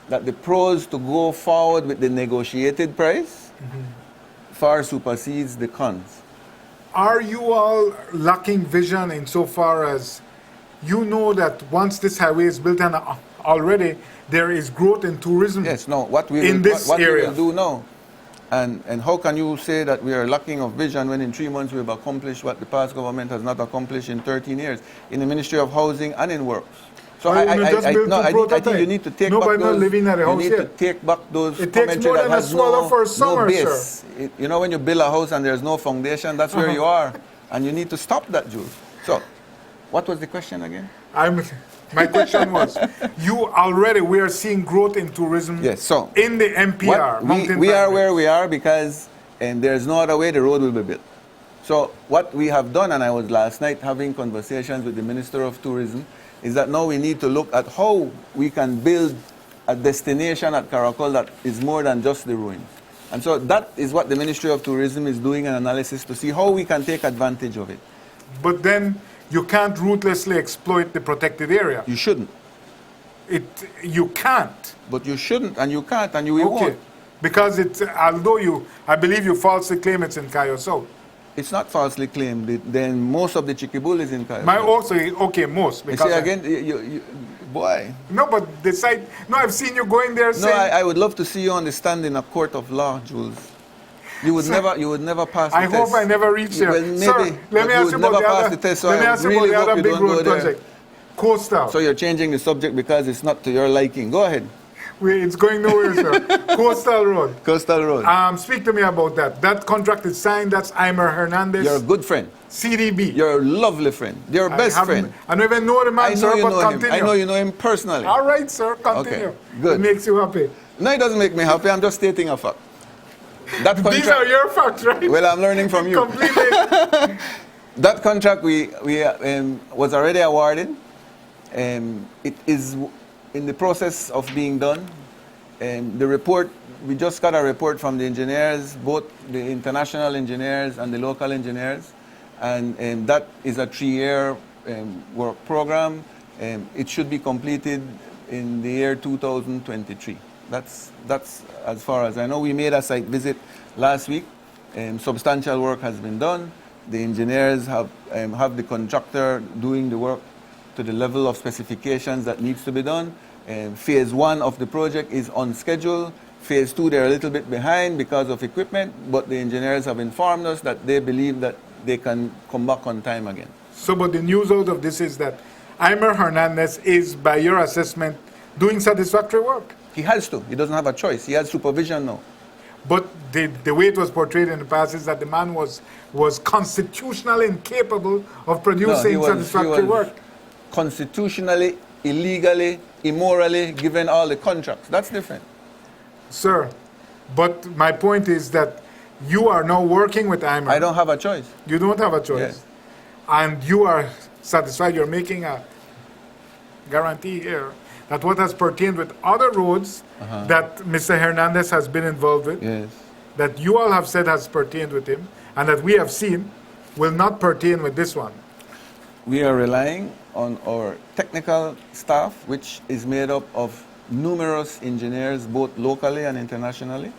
that the pros to go forward with the negotiated price far supersedes the cons. Are you all lacking vision insofar as you know that once this highway is built and already there is growth in tourism? Yes, no, what we In will, this what we area. will do now, and how can you say that we are lacking of vision when in 3 months we have accomplished what the past government has not accomplished in 13 years in the Ministry of Housing and in Works? So Why you just build no, two I think prototype? you need to take Nobody back not those. living at a You house need yet. to take back those. It takes commentary more that than a has swallow for a summer, no base. You know when you build a house and there's no foundation, that's where you are, and you need to stop that, Jules. So, what was the question again? My question was, we are seeing growth in tourism Yes, so in the MPR. We are where we are because there's no other way the road will be built. So what we have done, and I was last night having conversations with the Minister of Tourism, is that now we need to look at how we can build a destination at Caracol that is more than just the ruins. And so that is what the Ministry of Tourism is doing, an analysis to see how we can take advantage of it. But then you can't ruthlessly exploit the protected area. You shouldn't. You can't. But you shouldn't, and you can't, and you won't. Because I believe you falsely claim it's in Cayo South. It's not falsely claimed. Then most of the Chiquibull is in Cayo. Most. You see, again, boy. No, but the site, no, I've seen you going there saying. No, I would love to see you on the stand in a court of law, Jules. You would never pass the test. I hope I never reach there. Well, maybe, sir, let me ask you about the other, so let me ask you really about the other big road project. Coastal. So you're changing the subject because it's not to your liking. Go ahead. It's going nowhere, sir. Coastal Road. Coastal Road. Speak to me about that. That contract is signed. That's Aimer Hernandez. You're a good friend. CDB. You're a lovely friend. You're a best friend. I don't even know the man, sir, but continue. I know you know him personally. All right, sir. Continue. Okay, good. It makes you happy. No, it doesn't make me happy. I'm just stating a fact. That contract, these are your facts, right? Well, I'm learning from you. Completely. That contract we was already awarded. It is in the process of being done. The report, we just got a report from the engineers, both the international engineers and the local engineers, and that is a 3-year work program. It should be completed in the year 2023. That's as far as I know. We made a site visit last week. Substantial work has been done. The engineers have the contractor doing the work to the level of specifications that needs to be done. Phase 1 of the project is on schedule. Phase 2, they're a little bit behind because of equipment, but the engineers have informed us that they believe that they can come back on time again. So, but the news out of this is that Aimer Hernandez is, by your assessment, doing satisfactory work. He has to. He doesn't have a choice. He has supervision now. But the way it was portrayed in the past is that the man was constitutionally incapable of producing satisfactory work. Constitutionally, illegally, immorally given all the contracts. That's different. Sir, but my point is that you are now working with Aimer. I don't have a choice. You don't have a choice. Yes. And you are satisfied. You're making a guarantee here that what has pertained with other roads that Mr. Hernandez has been involved with, yes, that you all have said has pertained with him, and that we have seen will not pertain with this one. We are relying on our technical staff, which is made up of numerous engineers, both locally and internationally,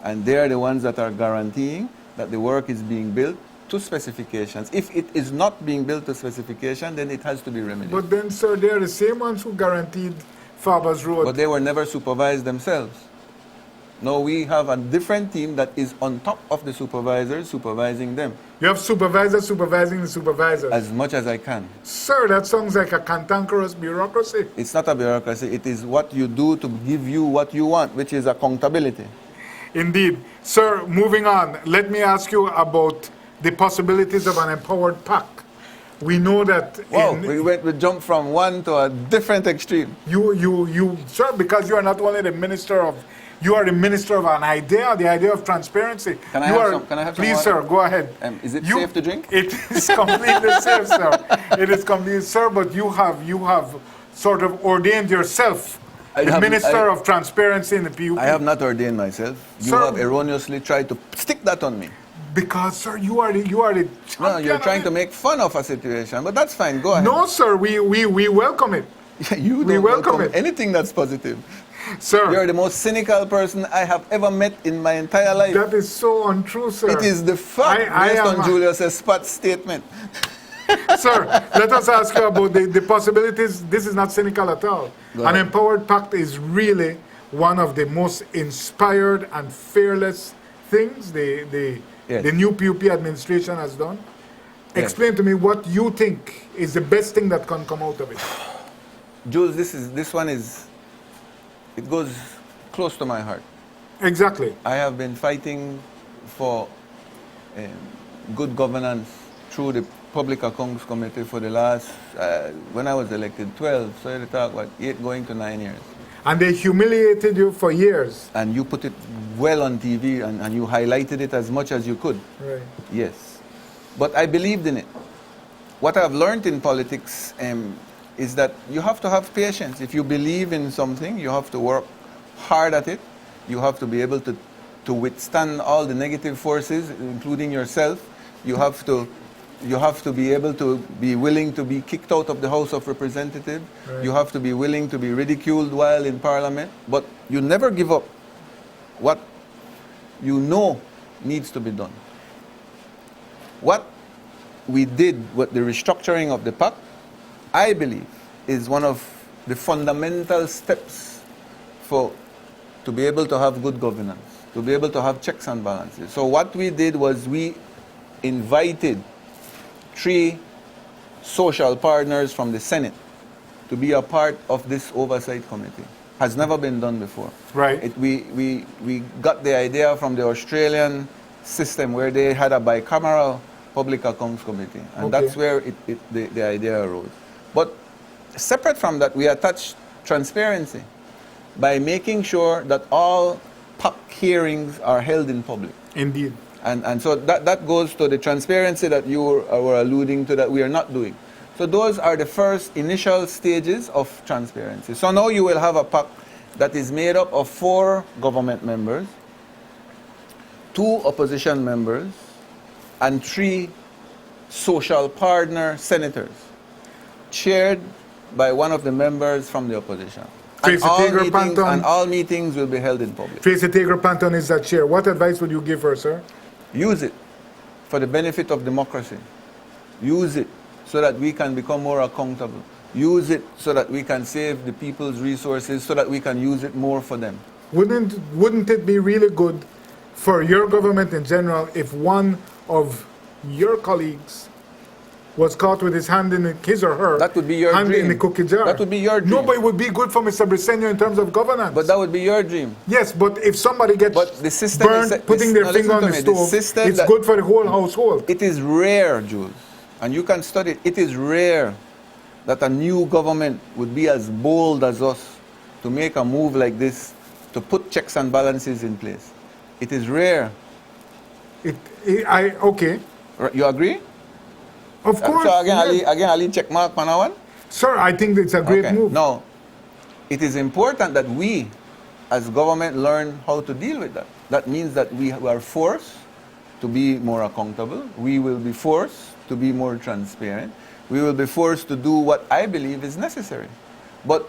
and they are the ones that are guaranteeing that the work is being built to specifications. If it is not being built to specification, then it has to be remedied. But then, sir, they are the same ones who guaranteed Faber's Road. But they were never supervised themselves. No, we have a different team that is on top of the supervisors supervising them. You have supervisors supervising the supervisors. As much as I can. Sir, that sounds like a cantankerous bureaucracy. It's not a bureaucracy. It is what you do to give you what you want, which is accountability. Indeed. Sir, moving on, let me ask you about the possibilities of an empowered PAC. We know that... Wow, we jumped from one to a different extreme. Sir, because you are not only the minister of... You are the minister of an idea, the idea of transparency. Can I have some Please, water? sir, go ahead. Is it safe to drink? It is completely safe, sir. It is completely, sir, but you have sort of ordained yourself the minister of transparency in the PUP. I have not ordained myself. You have erroneously tried to stick that on me. Because, sir, you are the champion. No, you're trying to make fun of a situation, but that's fine. Go ahead. No, sir, we welcome it. You don't welcome it. Anything that's positive. Sir, you're the most cynical person I have ever met in my entire life. That is so untrue, sir. It is the fact based on Julius' spot statement. Sir, let us ask you about the possibilities. This is not cynical at all. An empowered pact is really one of the most inspired and fearless things the new PUP administration has done. Yes. Explain to me what you think is the best thing that can come out of it. Jules, it goes close to my heart. Exactly. I have been fighting for good governance through the Public Accounts Committee for the last, when I was elected, 12, so you talk about 8 going to 9 years. And they humiliated you for years. And you put it well on TV and you highlighted it as much as you could. Right. Yes. But I believed in it. What I've learned in politics is that you have to have patience. If you believe in something, you have to work hard at it. You have to be able to withstand all the negative forces, including yourself. You have to You have to be able to be willing to be kicked out of the House of Representatives. Right. You have to be willing to be ridiculed while in Parliament. But you never give up what you know needs to be done. What we did with the restructuring of the PAC, I believe, is one of the fundamental steps to be able to have good governance, to be able to have checks and balances. So what we did was we invited 3 social partners from the Senate to be a part of this oversight committee. Has never been done before. Right. We got the idea from the Australian system where they had a bicameral public accounts committee, and Okay. that's where the idea arose. But separate from that, we attached transparency by making sure that all PAC hearings are held in public. Indeed. And so that goes to the transparency that you were alluding to that we are not doing. So those are the first initial stages of transparency. So now you will have a PAC that is made up of 4 government members, 2 opposition members, and 3 social partner senators, chaired by one of the members from the opposition. And all meetings will be held in public. Tracy Tager Panton is that chair. What advice would you give her, sir? Use it for the benefit of democracy. Use it so that we can become more accountable. Use it so that we can save the people's resources, so that we can use it more for them. Wouldn't it be really good for your government in general if one of your colleagues was caught with his hand in his or her That would be your hand dream. in the cookie jar? That would be your dream. No, but it would be good for Mr. Briceño in terms of governance. But that would be your dream. Yes, but if somebody gets But the system burned is, putting their finger on the listen to me, stove, system it's that- good for the whole household. It is rare, Jules, and you can study it. It is rare that a new government would be as bold as us to make a move like this, to put checks and balances in place. It is rare. Okay. You agree? Of course. So again, yes. Ali check mark on that one? Sir, I think it's a great Okay. move. Now, it is important that we, as government, learn how to deal with that. That means that we are forced to be more accountable. We will be forced to be more transparent. We will be forced to do what I believe is necessary. But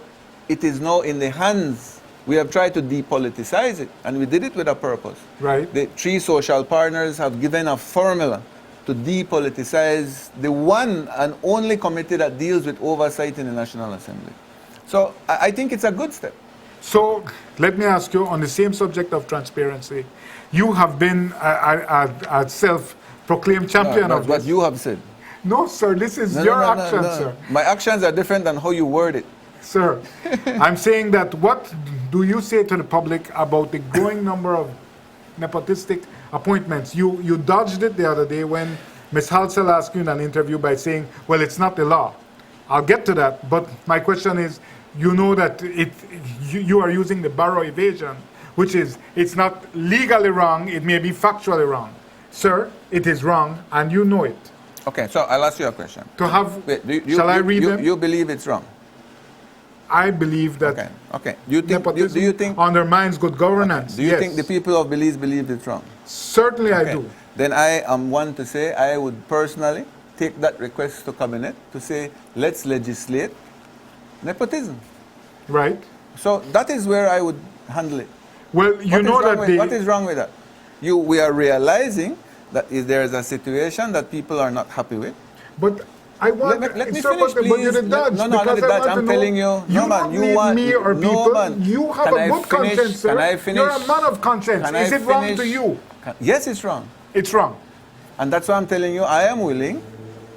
it is now in the hands. We have tried to depoliticize it, and we did it with a purpose. Right. The 3 social partners have given a formula to depoliticize the one and only committee that deals with oversight in the National Assembly. So I think it's a good step. So let me ask you on the same subject of transparency. You have been a self-proclaimed champion No, of what this. you have said. No, sir, this is No, your no, no, actions, no. sir. My actions are different than how you word it. Sir, I'm saying that what do you say to the public about the growing number of nepotistic appointments? You dodged it the other day when Ms. Halsell asked you in an interview by saying, well, it's not the law. I'll get to that, but my question is, you know that you are using the Barrow evasion, which is, it's not legally wrong, it may be factually wrong. Sir, it is wrong, and you know it. Okay, so I'll ask you a question. To have, Wait, shall I read them? You believe it's wrong? I believe that Okay, okay. Do you nepotism think undermines good governance. do you Yes. think the people of Belize believe it's wrong? Certainly I Okay. do. Then I am one to say I would personally take that request to cabinet to say let's legislate nepotism. Right? So that is where I would handle it. Well, you know that What is wrong with that? We are realizing that if there is a situation that people are not happy with. But I want, Let me sir, finish, but you please. did dodge. No, not because the I dodge. want to I'm know, telling you. No, man, don't you need want me or no, people. man. You have Can a I good finish? conscience, sir. Can I finish? You're a man of conscience. Can Is I it wrong to finish? you? Yes, it's wrong. It's wrong. And that's why I'm telling you, I am willing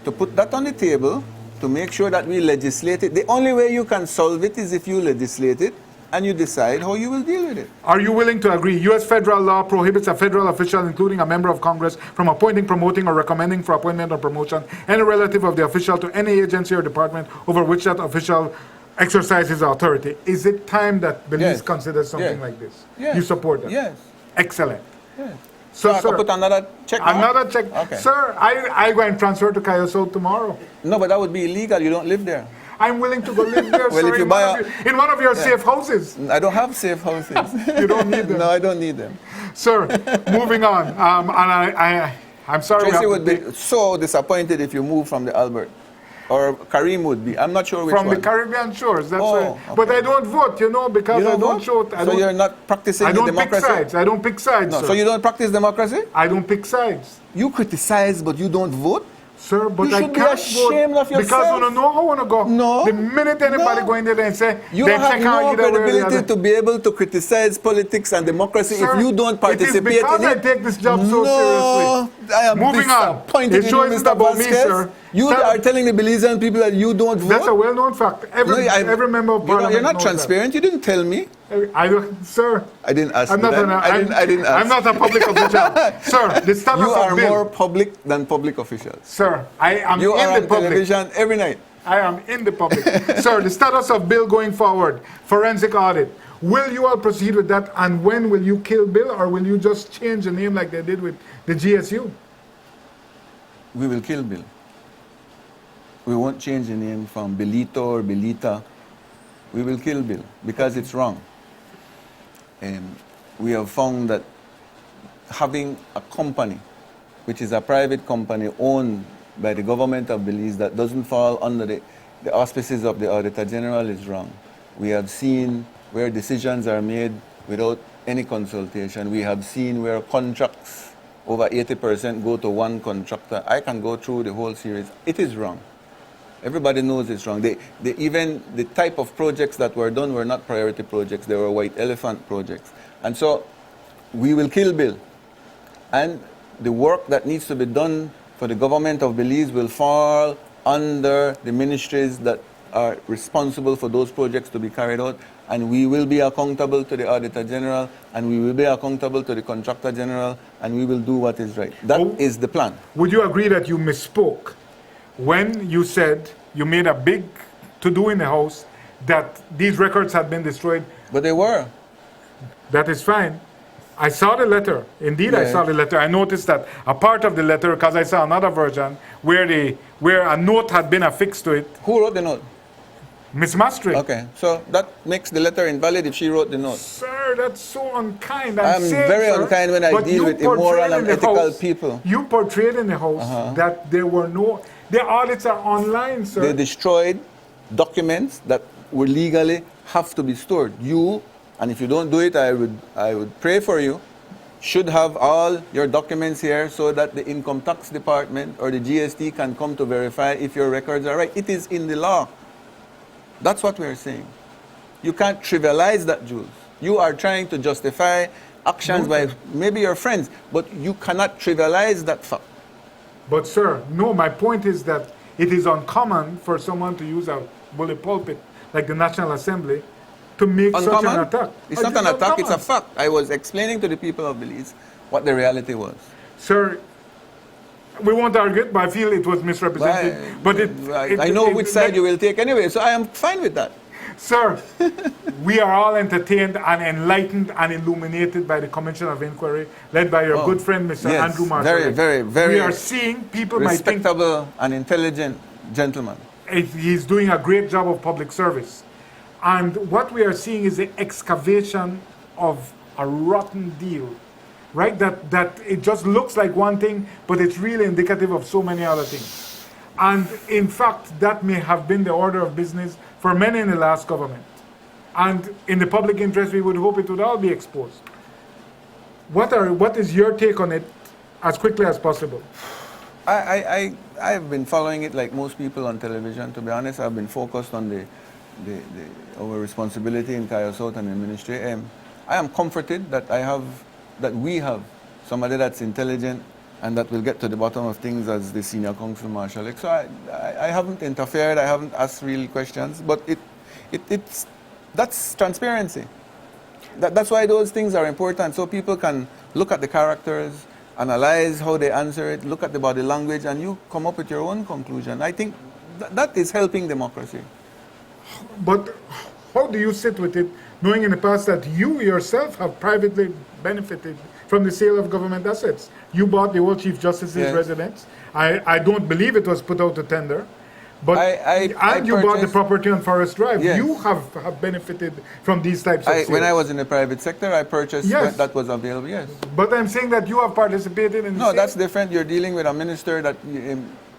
to put that on the table to make sure that we legislate it. The only way you can solve it is if you legislate it and you decide how you will deal with it. Are you willing to agree? U.S. federal law prohibits a federal official, including a member of Congress, from appointing, promoting, or recommending for appointment or promotion any relative of the official to any agency or department over which that official exercises authority. Is it time that Belize Yes. considers something Yes. like this? Yes. You support that? Yes. Excellent. Yes. So, I can sir, put another check mark? another check. Okay. Sir, I go and transfer to Cayuga tomorrow. No, but that would be illegal. You don't live there. I'm willing to go live there, Well, sir, if you in, buy in one of your safe houses. I don't have safe houses. You don't need them. No, I don't need them. Sir, moving on. And I'm sorry. Tracy would be so disappointed if you move from the Albert. Or Kareem would be. I'm not sure which from one. the Caribbean shores. That's Oh, why. okay. But I don't vote, you know, because You I don't don't vote? show. I So don't, you're not practicing I the don't pick democracy? sides. I don't pick sides, No, sir. so you don't practice democracy? I don't pick sides, You criticize, but you don't vote? sir. But You I should be can't ashamed vote of yourself. because I don't know how I want to go. No. The minute anybody No. go in there and say, You they have check no out either way or the credibility other. to be able to criticize politics and democracy Sir, if you don't participate it is because in it. I take this job so No, seriously. I am Moving on. disappointed It in shows you, it's Mr. about me, Vasquez. sir. You Sir, are telling the Belizean people that you don't vote. That's a well-known fact. Every member of You know, parliament you're not knows transparent. You didn't tell me. that. I don't, sir. I didn't ask. I'm did not. I didn't ask. I'm not a public official, sir. The status You are of bill, more public than public officials. sir. I am You in are the on public. television every night. I am in the public, sir. The status of bill going forward, forensic audit. Will you all proceed with that? And when will you kill Bill, or will you just change the name like they did with the GSU? We will kill Bill. We won't change the name from Belito or Belita. We will kill Bill because it's wrong. And we have found that having a company, which is a private company owned by the government of Belize that doesn't fall under the auspices of the Auditor General is wrong. We have seen where decisions are made without any consultation. We have seen where contracts, over 80% go to one contractor. I can go through the whole series. It is wrong. Everybody knows it's wrong. Even the type of projects that were done were not priority projects. They were white elephant projects. And so we will kill Bill. And the work that needs to be done for the government of Belize will fall under the ministries that are responsible for those projects to be carried out. And we will be accountable to the Auditor General, and we will be accountable to the Contractor General, and we will do what is right. That is the plan. Would you agree that you misspoke when you said you made a big to-do in the House that these records had been destroyed? But they were. That is fine. I saw the letter. Indeed, I Yeah. saw the letter. I noticed that a part of the letter, because I saw another version where a note had been affixed to it. Who wrote the note? Miss Mastry. Okay, so that makes the letter invalid if she wrote the note. Sir, that's so unkind. I'm saying, very sir, unkind when I but deal you with immoral portrayed and in the ethical House- people. You portrayed in the House that there were the audits are online, sir. They destroyed documents that were legally have to be stored. You, and if you don't do it, I would pray for you, should have all your documents here so that the Income Tax Department or the GST can come to verify if your records are right. It is in the law. That's what we're saying. You can't trivialize that, Jules. You are trying to justify actions by maybe your friends, but you cannot trivialize that fact. But sir, no, my point is that it is uncommon for someone to use a bully pulpit like the National Assembly to make such an attack. It's not an attack, it's a fact. I was explaining to the people of Belize what the reality was. Sir, we won't argue it, but I feel it was misrepresented. I know which side you will take anyway, so I am fine with that. Sir, we are all entertained and enlightened and illuminated by the Commission of Inquiry led by your good friend, Mr. Yes, Andrew Marshall. very We are seeing people might think respectable and intelligent gentleman. he's doing a great job of public service. And what we are seeing is the excavation of a rotten deal, right? That it just looks like one thing, but it's really indicative of so many other things. And in fact, that may have been the order of business for many in the last government. And in the public interest, we would hope it would all be exposed. What is your take on it as quickly as possible? I've been following it like most people on television. To be honest, I've been focused on our responsibility in Kaya South and the ministry. I am comforted that we have somebody that's intelligent and that will get to the bottom of things as the senior council marshal. So I haven't interfered. I haven't asked real questions, but that's transparency. That's why those things are important, so people can look at the characters, analyze how they answer it, look at the body language, and you come up with your own conclusion. I think that is helping democracy. But how do you sit with it, knowing in the past that you yourself have privately benefited from the sale of government assets? You bought the old Chief Justice's residence. I don't believe it was put out to tender. But I you bought the purchased- property on Forest Drive. Yes. You have benefited from these types of sales. When I was in the private sector, I purchased Yes. when that was available, yes. But I'm saying that you have participated in the No, sale. that's different. You're dealing with a minister that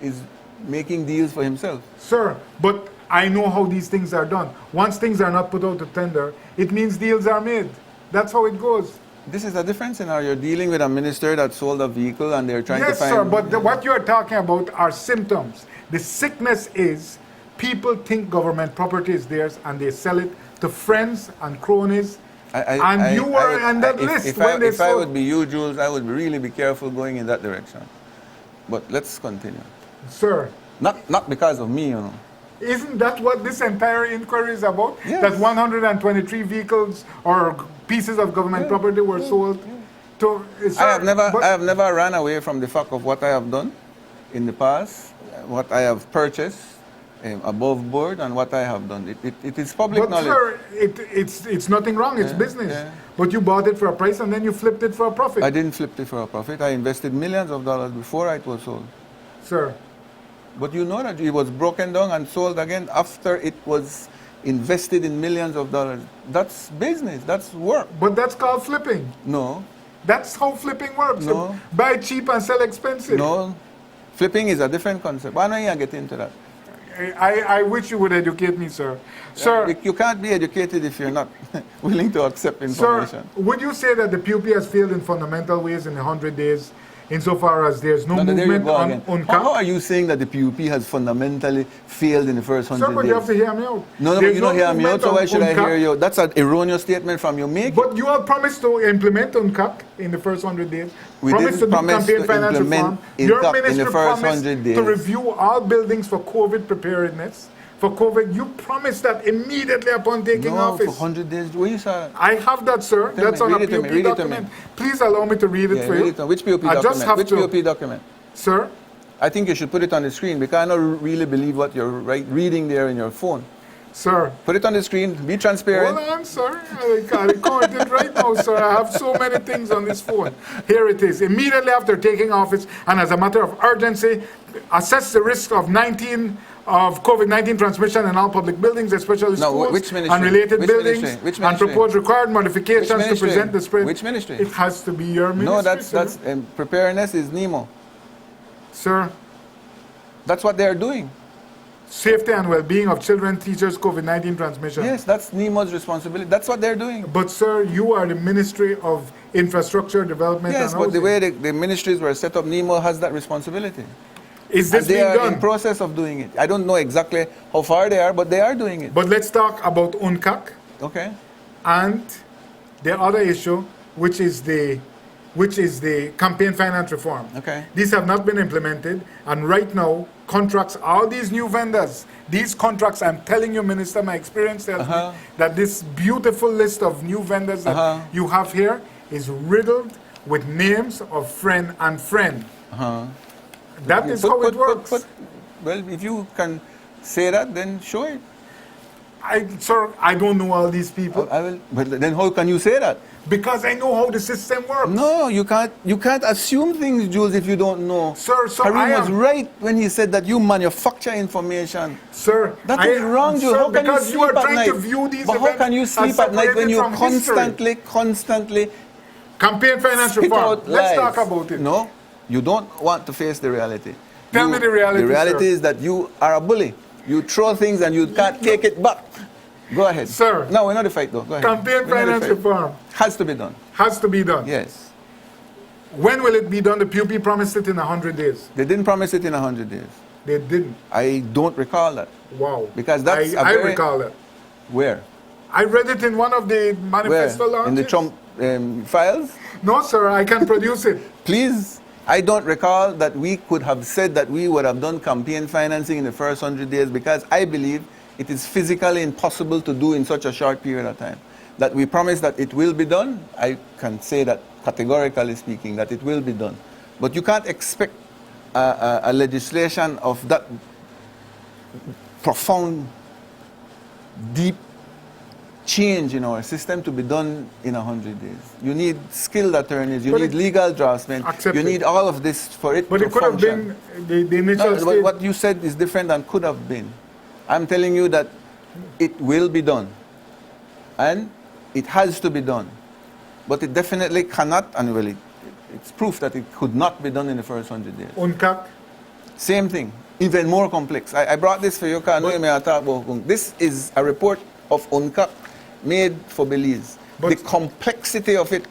is making deals for himself. Sir, but I know how these things are done. Once things are not put out to tender, it means deals are made. That's how it goes. This is a different scenario. You're dealing with a minister that sold a vehicle and they're trying Yes, to find... sir, but what you are talking about are symptoms. The sickness is people think government property is theirs and they sell it to friends and cronies. And you were on that list If when they I sold. would be you, Jules, I would really be careful going in that direction. But let's continue. Sir, Not because of me, you know. isn't that what this entire inquiry is about? Yes. That 123 vehicles or pieces of government property were sold to... Sir, I but- have never ran away from the fact of what I have done in the past, what I have purchased above board, and what I have done. It is public But knowledge. sir, it's nothing wrong. It's business. yeah. But you bought it for a price and then you flipped it for a profit. I didn't flip it for a profit. I invested millions of dollars before it was sold. Sir, But you know that it was broken down and sold again after it was invested in millions of dollars. That's business. That's work. but that's called flipping. No, That's how flipping works. No. Buy cheap and sell expensive. no. Flipping is a different concept. Why don't you get into that? I wish you would educate me, sir. Sir, You can't be educated if you're not willing to accept sir, information. would you say that the PUP has failed in fundamental ways in the 100 days insofar as there's no No, there you movement go on again. UNCUT? How are you saying that the PUP has fundamentally failed in the first 100 Sir, but days? you have to hear me out. No, There's you don't hear me out, movement so on why should I UNCUT. hear you? That's an erroneous statement from you. Make But you have promised to implement UNCUT in the first 100 days. We Promised didn't to do promise campaign to finance implement reform. Your UNCUT in the ministry first promised 100 days. to review all buildings for COVID preparedness. For COVID, you promised that immediately upon taking no, for office. 100 days. Where you saw it? I have that, sir. Tell That's me, on a read it to me, PUP read it to me. document. Please allow me to read it Yeah, for read you. it on. Which PUP I just document? have Which to, PUP document? sir. I think you should put it on the screen because I don't really believe what you're reading there in your phone. Sir. Put it on the screen. Be transparent. Hold on, sir. I record it right now, sir. I have so many things on this phone. Here it is. Immediately after taking office, and as a matter of urgency, assess the risk of COVID-19 transmission in all public buildings, especially No, schools which ministry? and related Which buildings, ministry? Which and ministry? propose required modifications to ministry? present the spread. Which ministry? It has to be your ministry, No, that's sir. preparedness is NEMO. Sir, That's what they're doing. safety and well-being of children, teachers, COVID-19 transmission. Yes, that's NEMO's responsibility. That's what they're doing. But sir, you are the Ministry of Infrastructure Development Yes, and but the Housing. way the ministries were set up, NEMO has that responsibility. Is And this they being are done? in process of doing it. I don't know exactly how far they are, but they are doing it. But let's talk about UNCUT Okay. and the other issue, which is the campaign finance reform. Okay. These have not been implemented, and right now, contracts, all these new vendors, these contracts, I'm telling you, Minister, my experience tells me that this beautiful list of new vendors that you have here is riddled with names of friend and friend. That is how it works. Well, if you can say that, then show it. Sir, I don't know all these people I will. But then how can you say that? because I know how the system works. No, you can't. You can't assume things, Jules, if you don't know. Sir, so Karim I was am- right when he said that you manufacture information. Sir, That is wrong, Jules. Sir, How can you because you sleep are at trying night? to view these But how events can you as sleep at night when separated you from history. constantly Campaign finance spit reform. out Let's lies? talk about it. No, you don't want to face the reality. Tell me the reality, The reality sir. is that you are a bully. You throw things and you can't take it back. Go ahead. Sir. No, we're not the fight though. Go ahead. Campaign We're not the finance fight. reform Has to be done. has to be done. Yes. When will it be done? The PUP promised it in 100 days. They didn't promise it in 100 days. They didn't. I don't recall that. Wow. Because that's a I very- recall it. Where? I read it in one of the Where? manifesto launches. In the Trump files? No, sir, I can produce it. Please. I don't recall that we could have said that we would have done campaign financing in the first 100 days because I believe it is physically impossible to do in such a short period of time. That we promise that it will be done, I can say that categorically speaking, that it will be done. But you can't expect a legislation of that profound, deep change in our system to be done in 100 days. You need skilled attorneys, you But need legal draftsmen, you Accepted. need all of this for it But to it could have function. been the initial No, stage. what you said is different than could have been. I'm telling you that it will be done. And it has to be done. But it definitely cannot, and well, it's proof that it could not be done in the first 100 days. UNCUT. Same thing, even more complex. I brought this for you because I know you may have talked about. This is a report of UNCUT made for Belize. But the complexity of it,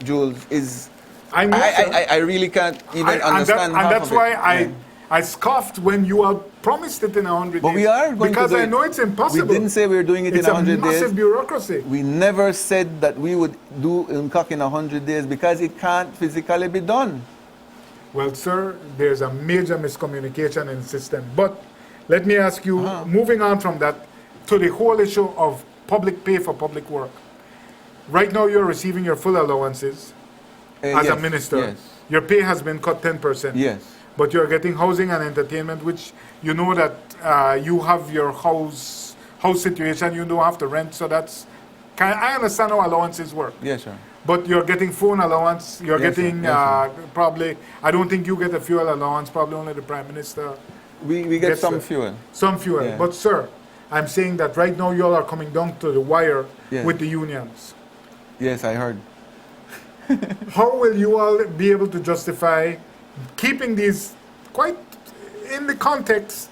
Jules, is... I know, sir. I really can't even understand and half that's of it. why Yeah. I scoffed when you all promised it in 100 days. But we are going because to do I it. know it's impossible. We didn't say we were doing it in 100 It's a massive days. bureaucracy. We never said that we would do UNCUT in 100 days because it can't physically be done. Well, sir, there's a major miscommunication in the system. But let me ask you, moving on from that to the whole issue of public pay for public work. Right now, you're receiving your full allowances as a Yes, minister. Yes. Your pay has been cut 10%. Yes. But you're getting housing and entertainment, which you know that you have your house situation, you don't have to rent, so that's... I understand how allowances work. Yes, sir. But you're getting phone allowance, you're Yes, sir. getting Yes, probably, I don't think you get a fuel allowance, probably only the Prime Minister. We get Yes, some sir. fuel. Some fuel. Yeah. But sir, I'm saying that right now you all are coming down to the wire Yeah. with the unions. Yes, I heard. How will you all be able to justify keeping these quite in the context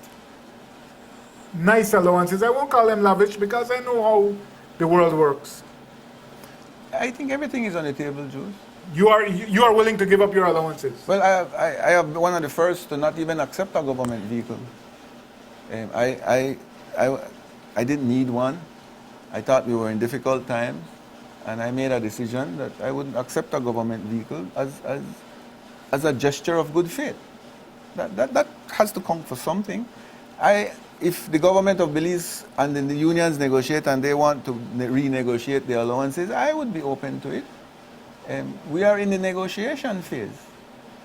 nice allowances? I won't call them lavish because I know how the world works. I think everything is on the table, Jules. You are willing to give up your allowances. Well, I have one of the first to not even accept a government vehicle. I didn't need one. I thought we were in difficult times, and I made a decision that I wouldn't accept a government vehicle as a gesture of good faith. That has to count for something. If the government of Belize and then the unions negotiate and they want to renegotiate the allowances, I would be open to it. We are in the negotiation phase.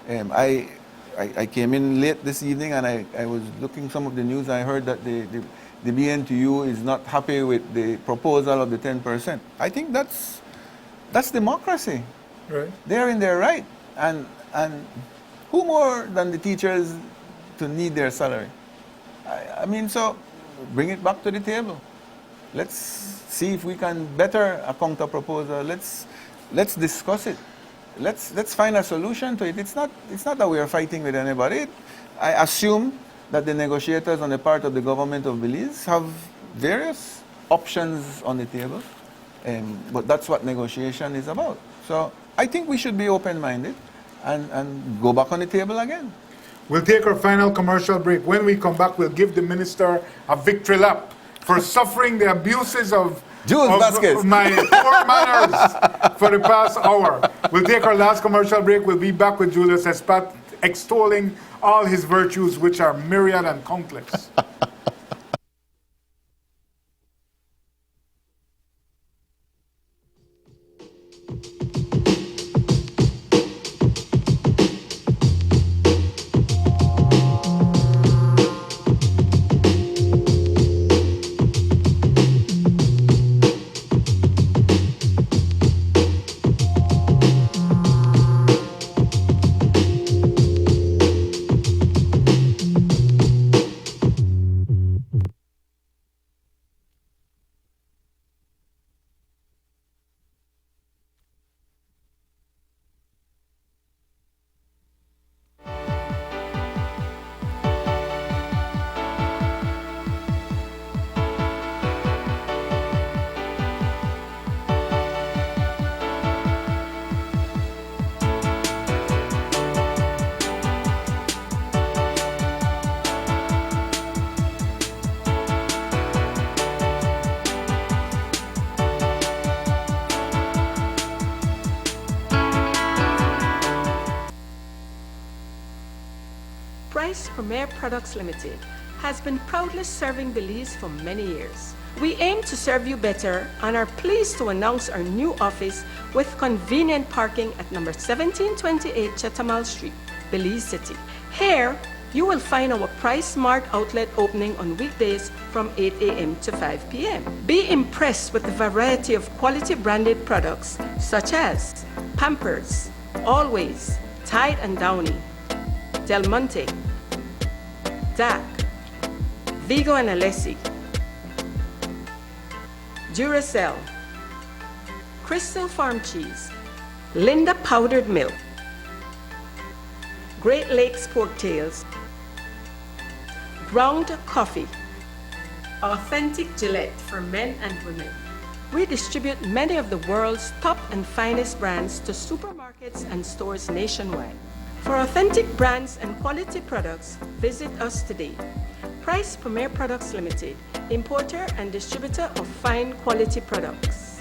I came in late this evening and I was looking some of the news. I heard that the BNTU is not happy with the proposal of the 10%. I think that's democracy. Right. They're in their right. And who more than the teachers to need their salary? I mean, so bring it back to the table. Let's see if we can better a counter proposal. Let's discuss it. Let's find a solution to it. It's not that we are fighting with anybody. I assume that the negotiators on the part of the government of Belize have various options on the table, but that's what negotiation is about. So I think we should be open-minded and go back on the table again. We'll take our final commercial break. When we come back, we'll give the minister a victory lap for suffering the abuses of Jules Vasquez. my poor manners for the past hour. We'll take our last commercial break. We'll be back with Julius Espat extolling all his virtues, which are myriad and countless. Price Premier Products Limited has been proudly serving Belize for many years. We aim to serve you better and are pleased to announce our new office with convenient parking at number 1728 Chetamal Street, Belize City. Here, You will find our Price Smart outlet opening on weekdays from 8 a.m. to 5 p.m. Be impressed with the variety of quality branded products such as Pampers, Always, Tide and Downy, Del Monte, DAC, Vigo and Alessi, Duracell, Crystal Farm Cheese, Linda Powdered Milk, Great Lakes Pork Tails, Ground Coffee, Authentic Gillette for men and women. We distribute many of the world's top and finest brands to supermarkets and stores nationwide. For authentic brands and quality products, visit us today. Price Premier Products Limited, importer and distributor of fine quality products.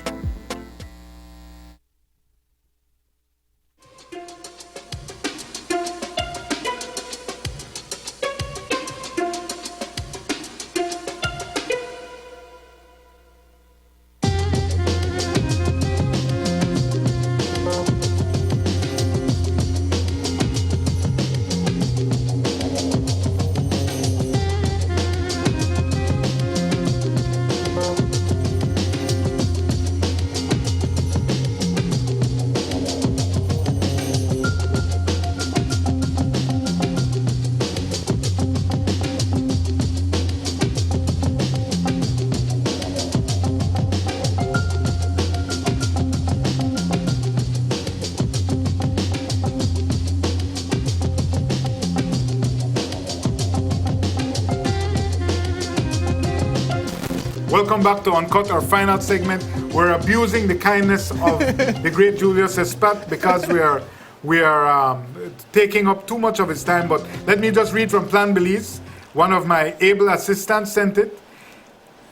Welcome back to UNCUT, our final segment. We're abusing the kindness of the great Julius Espat because we are taking up too much of his time. But let me just read from Plan Belize. One of my able assistants sent it.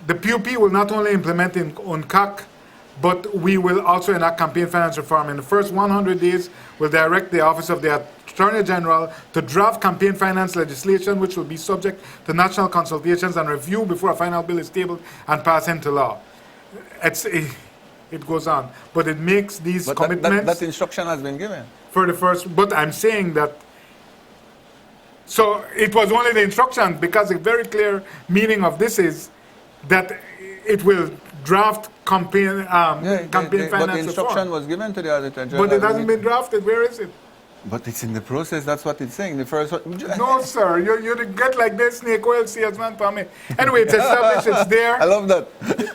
The PUP will not only implement in UNCUT, but we will also enact campaign finance reform. In the first 100 days, we'll direct the Office of the Attorney General to draft campaign finance legislation, which will be subject to national consultations and review before a final bill is tabled and passed into law. It goes on, but it makes these commitments. That instruction has been given for the first. But I'm saying that. So it was only the instruction, because the very clear meaning of this is that it will draft campaign finance but the instruction reform. was given to the Auditor General. But it hasn't been drafted. Where is it? But it's in the process. That's what it's saying. The first one. No, sir. You get like this snake oil salesman for me. Anyway, it's established. It's there. I love that.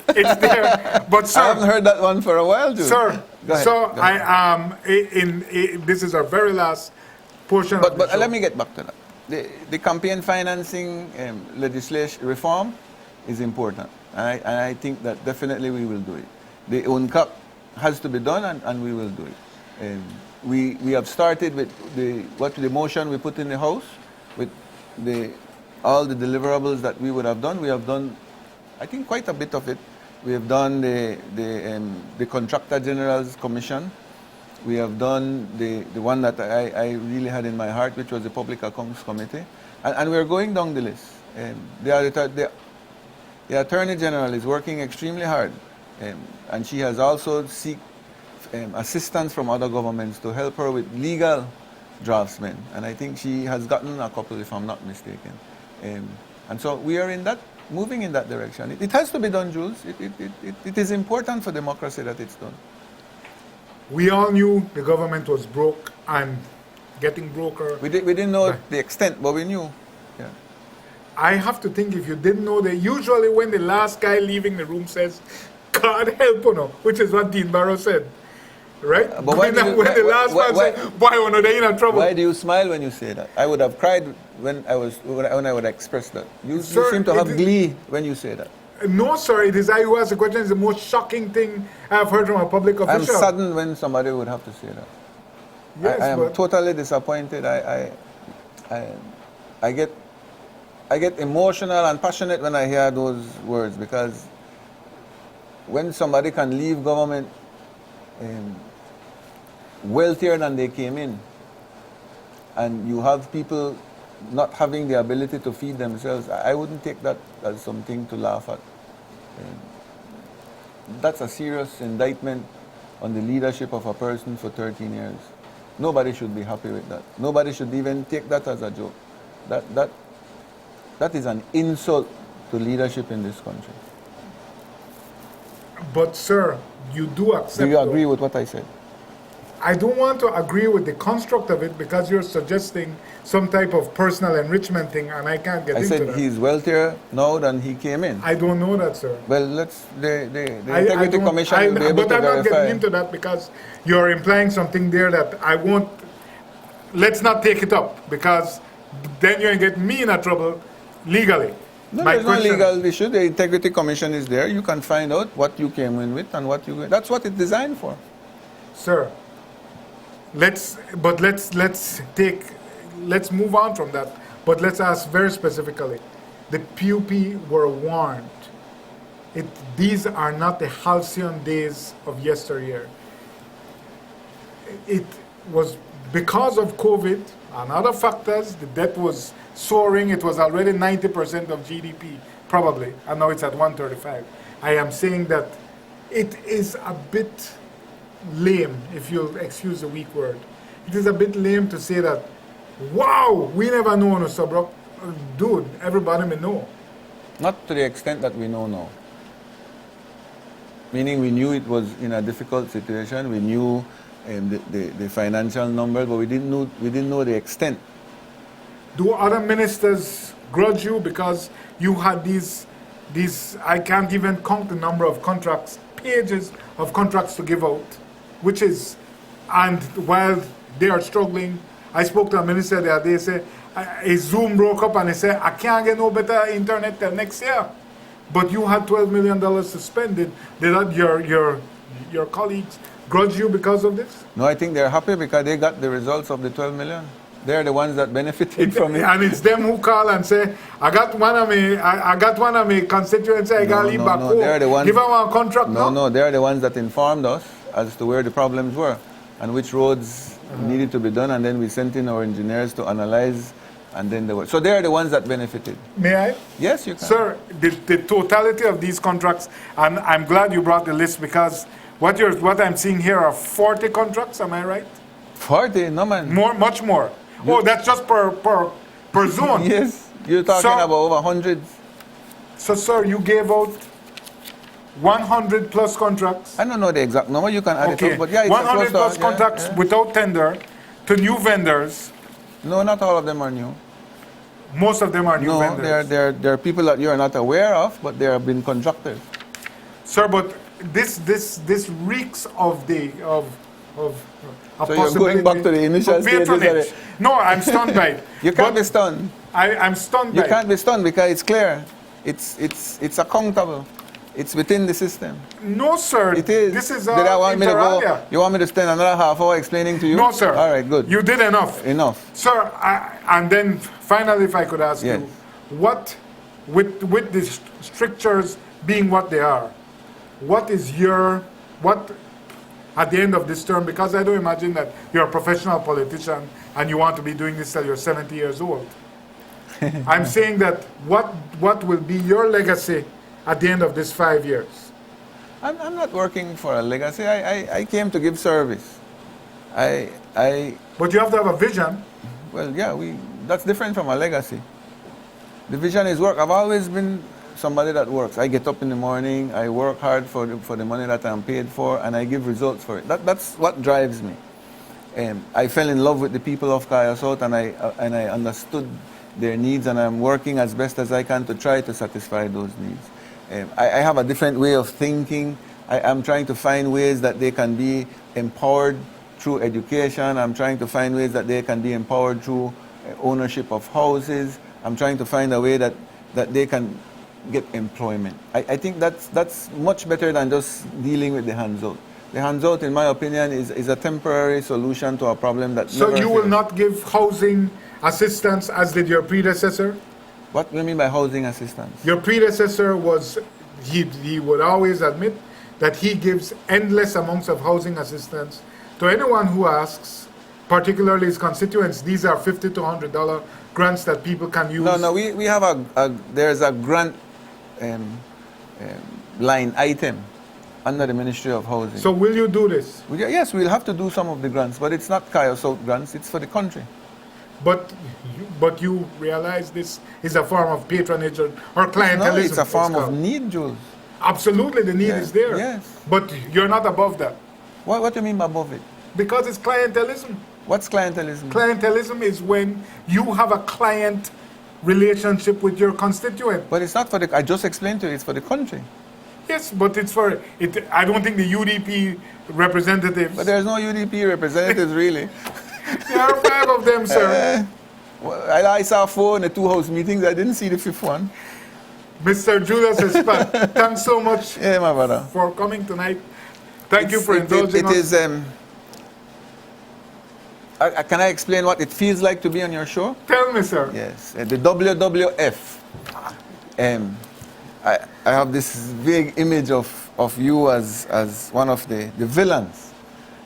It's there. But sir, I haven't heard that one for a while, Jules. Sir, Go ahead, so go ahead. this is our very last portion. But of the show. let me get back to that. The campaign financing legislation reform is important, and I think that definitely we will do it. The UNCUT has to be done, and we will do it. We have started with the motion we put in the House, with all the deliverables that we would have done. We have done, I think, quite a bit of it. We have done the Contractor General's Commission. We have done the one that I really had in my heart, which was the Public Accounts Committee. And we're going down the list. The Attorney General is working extremely hard. And she has also sought assistance from other governments to help her with legal draftsmen. And I think she has gotten a couple, if I'm not mistaken. And so we are moving in that direction. It has to be done, Jules. It is important for democracy that it's done. We all knew the government was broke and getting broker. We didn't know the extent, but we knew. Yeah. I have to think, if you didn't know that, usually when the last guy leaving the room says, God help you, which is what Dean Barrow said. Right? But when the last man said, boy, they're in trouble. Why do you smile when you say that? I would have cried when I would express that. You seem to have glee when you say that. No, sir, it is I who asked the question. It's the most shocking thing I've heard from a public official. I'm saddened when somebody would have to say that. Yes, I am totally disappointed. I get emotional and passionate when I hear those words, because when somebody can leave government wealthier than they came in, and you have people not having the ability to feed themselves, I wouldn't take that as something to laugh at. That's a serious indictment on the leadership of a person for 13 years. Nobody should be happy with that. Nobody should even take that as a joke. That is an insult to leadership in this country. But sir, you do accept. Do you agree with what I said? I don't want to agree with the construct of it because you're suggesting some type of personal enrichment thing, and I can't get I into said that. he's wealthier now than he came in. I don't know that, sir. Well, the Integrity Commission will be able but to I'm not verify. getting into that because you're implying something there that I won't. Let's not take it up because then you're going to get me in a trouble legally. No, My there's no question- legal issue. The Integrity Commission is there. You can find out what you came in with and what you. That's what it's designed for. Sir, let's move on from that. But let's ask very specifically. The PUP were warned. These are not the halcyon days of yesteryear. It was because of COVID and other factors, the debt was soaring. It was already 90% of GDP, probably, and now it's at 135. I am saying that it is a bit lame, if you'll excuse the weak word. It is a bit lame to say that, wow, we never know on a suburb. Dude, everybody may know. Not to the extent that we know now. Meaning we knew it was in a difficult situation. We knew the financial numbers, but we didn't know the extent. Do other ministers grudge you because you had these I can't even count the number of contracts, pages of contracts to give out, and while they are struggling, I spoke to a minister the other day, say, his Zoom broke up and he said, I can't get no better internet till next year. But you had $12 million to spend. Did your colleagues grudge you because of this? No, I think they're happy because they got the results of the 12 million. They're the ones that benefited from it. And it's them who call and say, I got one of my constituents, I got to leave back home. They're the ones, give them a contract now. No, they're the ones that informed us as to where the problems were and which roads needed to be done, and then we sent in our engineers to analyze, and then they were. So they're the ones that benefited. May I? Yes, you can. Sir, the totality of these contracts, and I'm glad you brought the list because what I'm seeing here are 40 contracts, am I right? 40? No, man. Much more. Oh, that's just per zone. Yes, you're talking about over hundreds. So, sir, you gave out 100 plus contracts. I don't know the exact number. You can add it up, but yeah, it's 100 close plus to, contracts without tender to new vendors. No, not all of them are new. Most of them are new No, vendors. they're people that you are not aware of, but they have been contractors. Sir, but this reeks of a So you're going back to the initial stages of it. No, I'm stunned by it. You can't be stunned. I'm stunned by You can't be stunned because it's clear. It's accountable. It's within the system. No, sir. It is. This is Did I want me to inter go? alia. You want me to spend another half hour explaining to you? No, sir. All right, good. You did enough. Enough. Sir, and then finally, if I could ask Yes. you, what, with the strictures being what they are, what at the end of this term, because I don't imagine that you're a professional politician and you want to be doing this till you're 70 years old. I'm saying that what will be your legacy at the end of this 5 years? I'm not working for a legacy. I came to give service. But you have to have a vision. Well, yeah, that's different from a legacy. The vision is work. I've always been somebody that works. I get up in the morning, I work hard for the money that I'm paid for, and I give results for it. That's what drives me. I fell in love with the people of Kaya South, and I understood their needs, and I'm working as best as I can to try to satisfy those needs. I have a different way of thinking. I'm trying to find ways that they can be empowered through education. I'm trying to find ways that they can be empowered through ownership of houses. I'm trying to find a way that they can get employment. I think that's much better than just dealing with the hands-out. The hands-out, in my opinion, is a temporary solution to a problem that So never you will fails. not give housing assistance as did your predecessor? What do you mean by housing assistance? Your predecessor he would always admit that he gives endless amounts of housing assistance to anyone who asks, particularly his constituents. These are $50 to $100 grants that people can use. No, we have there's a grant line item under the Ministry of Housing. So will you do this? Yes, we'll have to do some of the grants, but it's not Kaya South grants, it's for the country. But you realize this is a form of patronage or clientelism. No, it's a form of called. need, Jules. Absolutely, the need is there. Yes. But you're not above that. What do you mean above it? Because it's clientelism. What's clientelism? Clientelism is when you have a client relationship with your constituent. But it's not for the, I just explained to you, it's for the country. Yes, but it's for it. I don't think the UDP representatives. But there's no UDP representatives really. There are 5 of them, sir. Well, I saw 4 in the 2 House meetings. I didn't see the 5th one. Mr. Julius Espat, thanks so much Yeah, my brother. for coming tonight. Thank you for indulging It us. is. Can I explain what it feels like to be on your show? Tell me, sir. Yes, the WWF. I have this vague image of you as one of the villains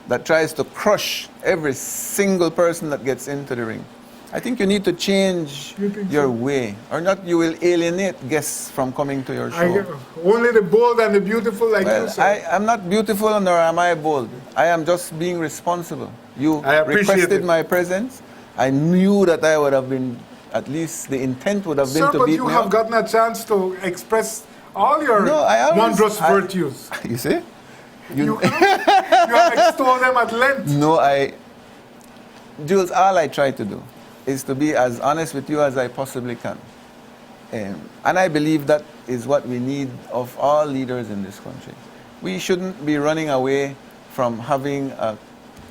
that tries to crush every single person that gets into the ring. I think you need to change your way, or not you will alienate guests from coming to your show. Only the bold and the beautiful like you, sir. I'm not beautiful nor am I bold. I am just being responsible. You I appreciate requested it. my presence. I knew that I would have been, at least the intent would have been Sir, to but beat you me have up. gotten a chance to express all your No, wondrous virtues. You see? You have extolled them at length. No, Jules, all I try to do is to be as honest with you as I possibly can. And I believe that is what we need of all leaders in this country. We shouldn't be running away from having a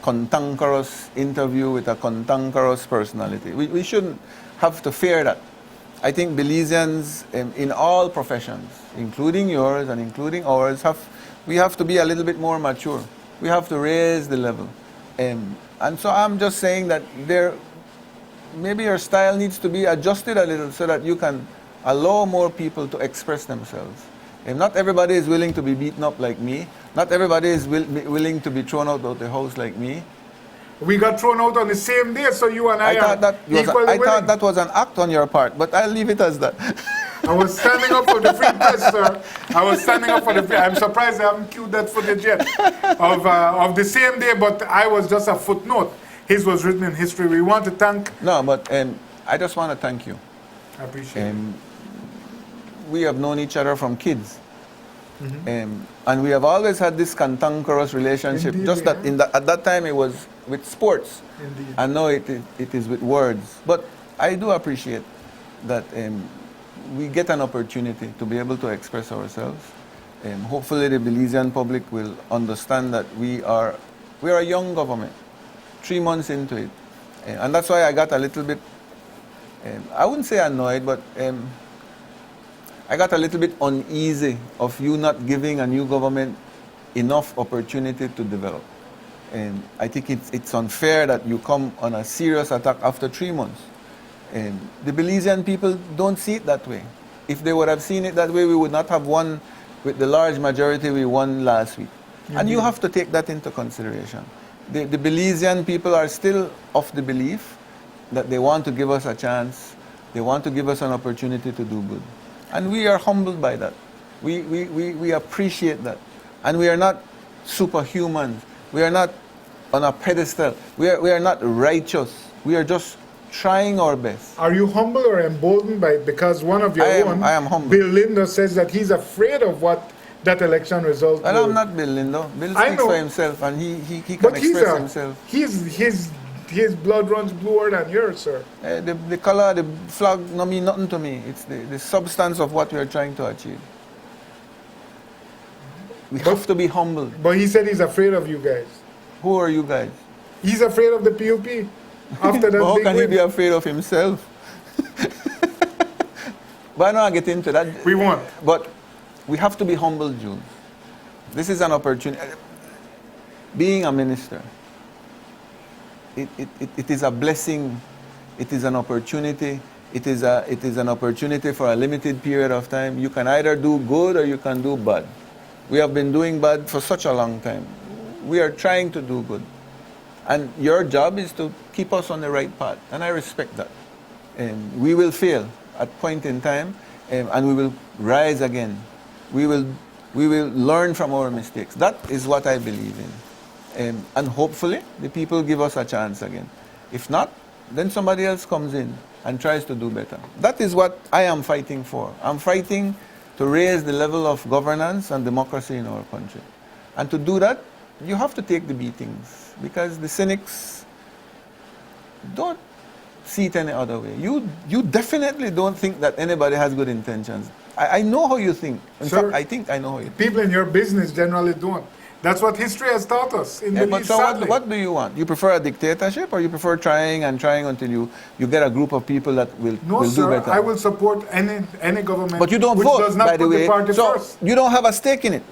cantankerous interview with a cantankerous personality. We shouldn't have to fear that. I think Belizeans in all professions, including yours and including ours, we have to be a little bit more mature. We have to raise the level. And so I'm just saying that maybe your style needs to be adjusted a little so that you can allow more people to express themselves. Not everybody is willing to be beaten up like me. Not everybody is willing to be thrown out of the house like me. We got thrown out on the same day, so you and I thought that was an act on your part, but I'll leave it as that. I was standing up for the free press, sir. I was standing up for the free. I'm surprised I haven't queued that footage yet of the same day, but I was just a footnote. His was written in history. We want to thank... No, but I just want to thank you. I appreciate it. We have known each other from kids. And we have always had this cantankerous relationship. Indeed, just that at that time it was with sports. Indeed. And now it is with words. But I do appreciate that we get an opportunity to be able to express ourselves. Hopefully the Belizean public will understand that we are a young government, 3 months into it. And that's why I got a little bit, I wouldn't say annoyed, but I got a little bit uneasy of you not giving a new government enough opportunity to develop. I think it's unfair that you come on a serious attack after 3 months. The Belizean people don't see it that way. If they would have seen it that way, we would not have won with the large majority we won last week. And you have to take that into consideration. The Belizean people are still of the belief that they want to give us a chance, they want to give us an opportunity to do good. And we are humbled by that. We appreciate that. And we are not superhumans. We are not on a pedestal. We are not righteous. We are just trying our best. Are you humble or emboldened because one of your own, I am humble. Bill Lindo, says that he's afraid of what that election result Well, will... I'm not Bill Lindo. Bill speaks for himself and he can But express himself. His blood runs bluer than yours, sir. The color, the flag, no mean nothing to me. It's the substance of what we are trying to achieve. We have to be humble. But he said he's afraid of you guys. Who are you guys? He's afraid of the PUP after that How big can he win. be afraid of himself? But I don't get into that. We won't. But we have to be humble, Jules. This is an opportunity. Being a minister, it is a blessing. It is an opportunity. It is an opportunity for a limited period of time. You can either do good or you can do bad. We have been doing bad for such a long time. We are trying to do good. And your job is to keep us on the right path. And I respect that. We will fail at point in time, and we will rise again. We will learn from our mistakes. That is what I believe in. And hopefully, the people give us a chance again. If not, then somebody else comes in and tries to do better. That is what I am fighting for. I'm fighting to raise the level of governance and democracy in our country. And to do that, you have to take the beatings, because the cynics don't see it any other way. You definitely don't think that anybody has good intentions. I know how you think. In fact, I think I know how you think. People in your business generally don't. That's what history has taught us in But Belize, so sadly. what do you want? You prefer a dictatorship, or you prefer trying and trying until you get a group of people that will No, do sir, better? I will support any government But you don't which vote, does not by the put way. the party So first. you don't have a stake in it.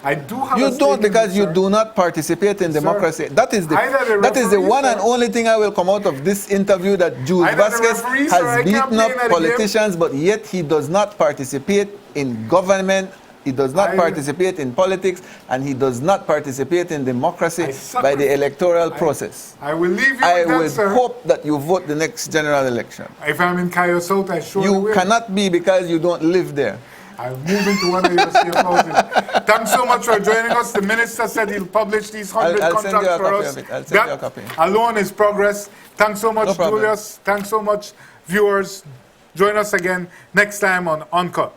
I do have a You stake don't, in it, because you sir. do not participate in democracy. That is the Either the that is the referee, one sir. and only thing I will come out of this interview, that Jules Either the Vasquez referee, sir, I has can't beaten play up in that politicians, but yet he does not participate in government. He does not participate in politics, and he does not participate in democracy by the electoral process. I will leave you I with that, would sir. hope that you vote the next general election. If I'm in Cayo South, I surely You will. cannot be, because you don't live there. I'll move into one of your safe houses. Thanks so much for joining us. The minister said he'll publish these 100 I'll send you contracts a for copy us. of it. I'll send you a That copy. alone is progress. Thanks so much, No problem. Julius. Thanks so much, viewers. Join us again next time on UNCUT.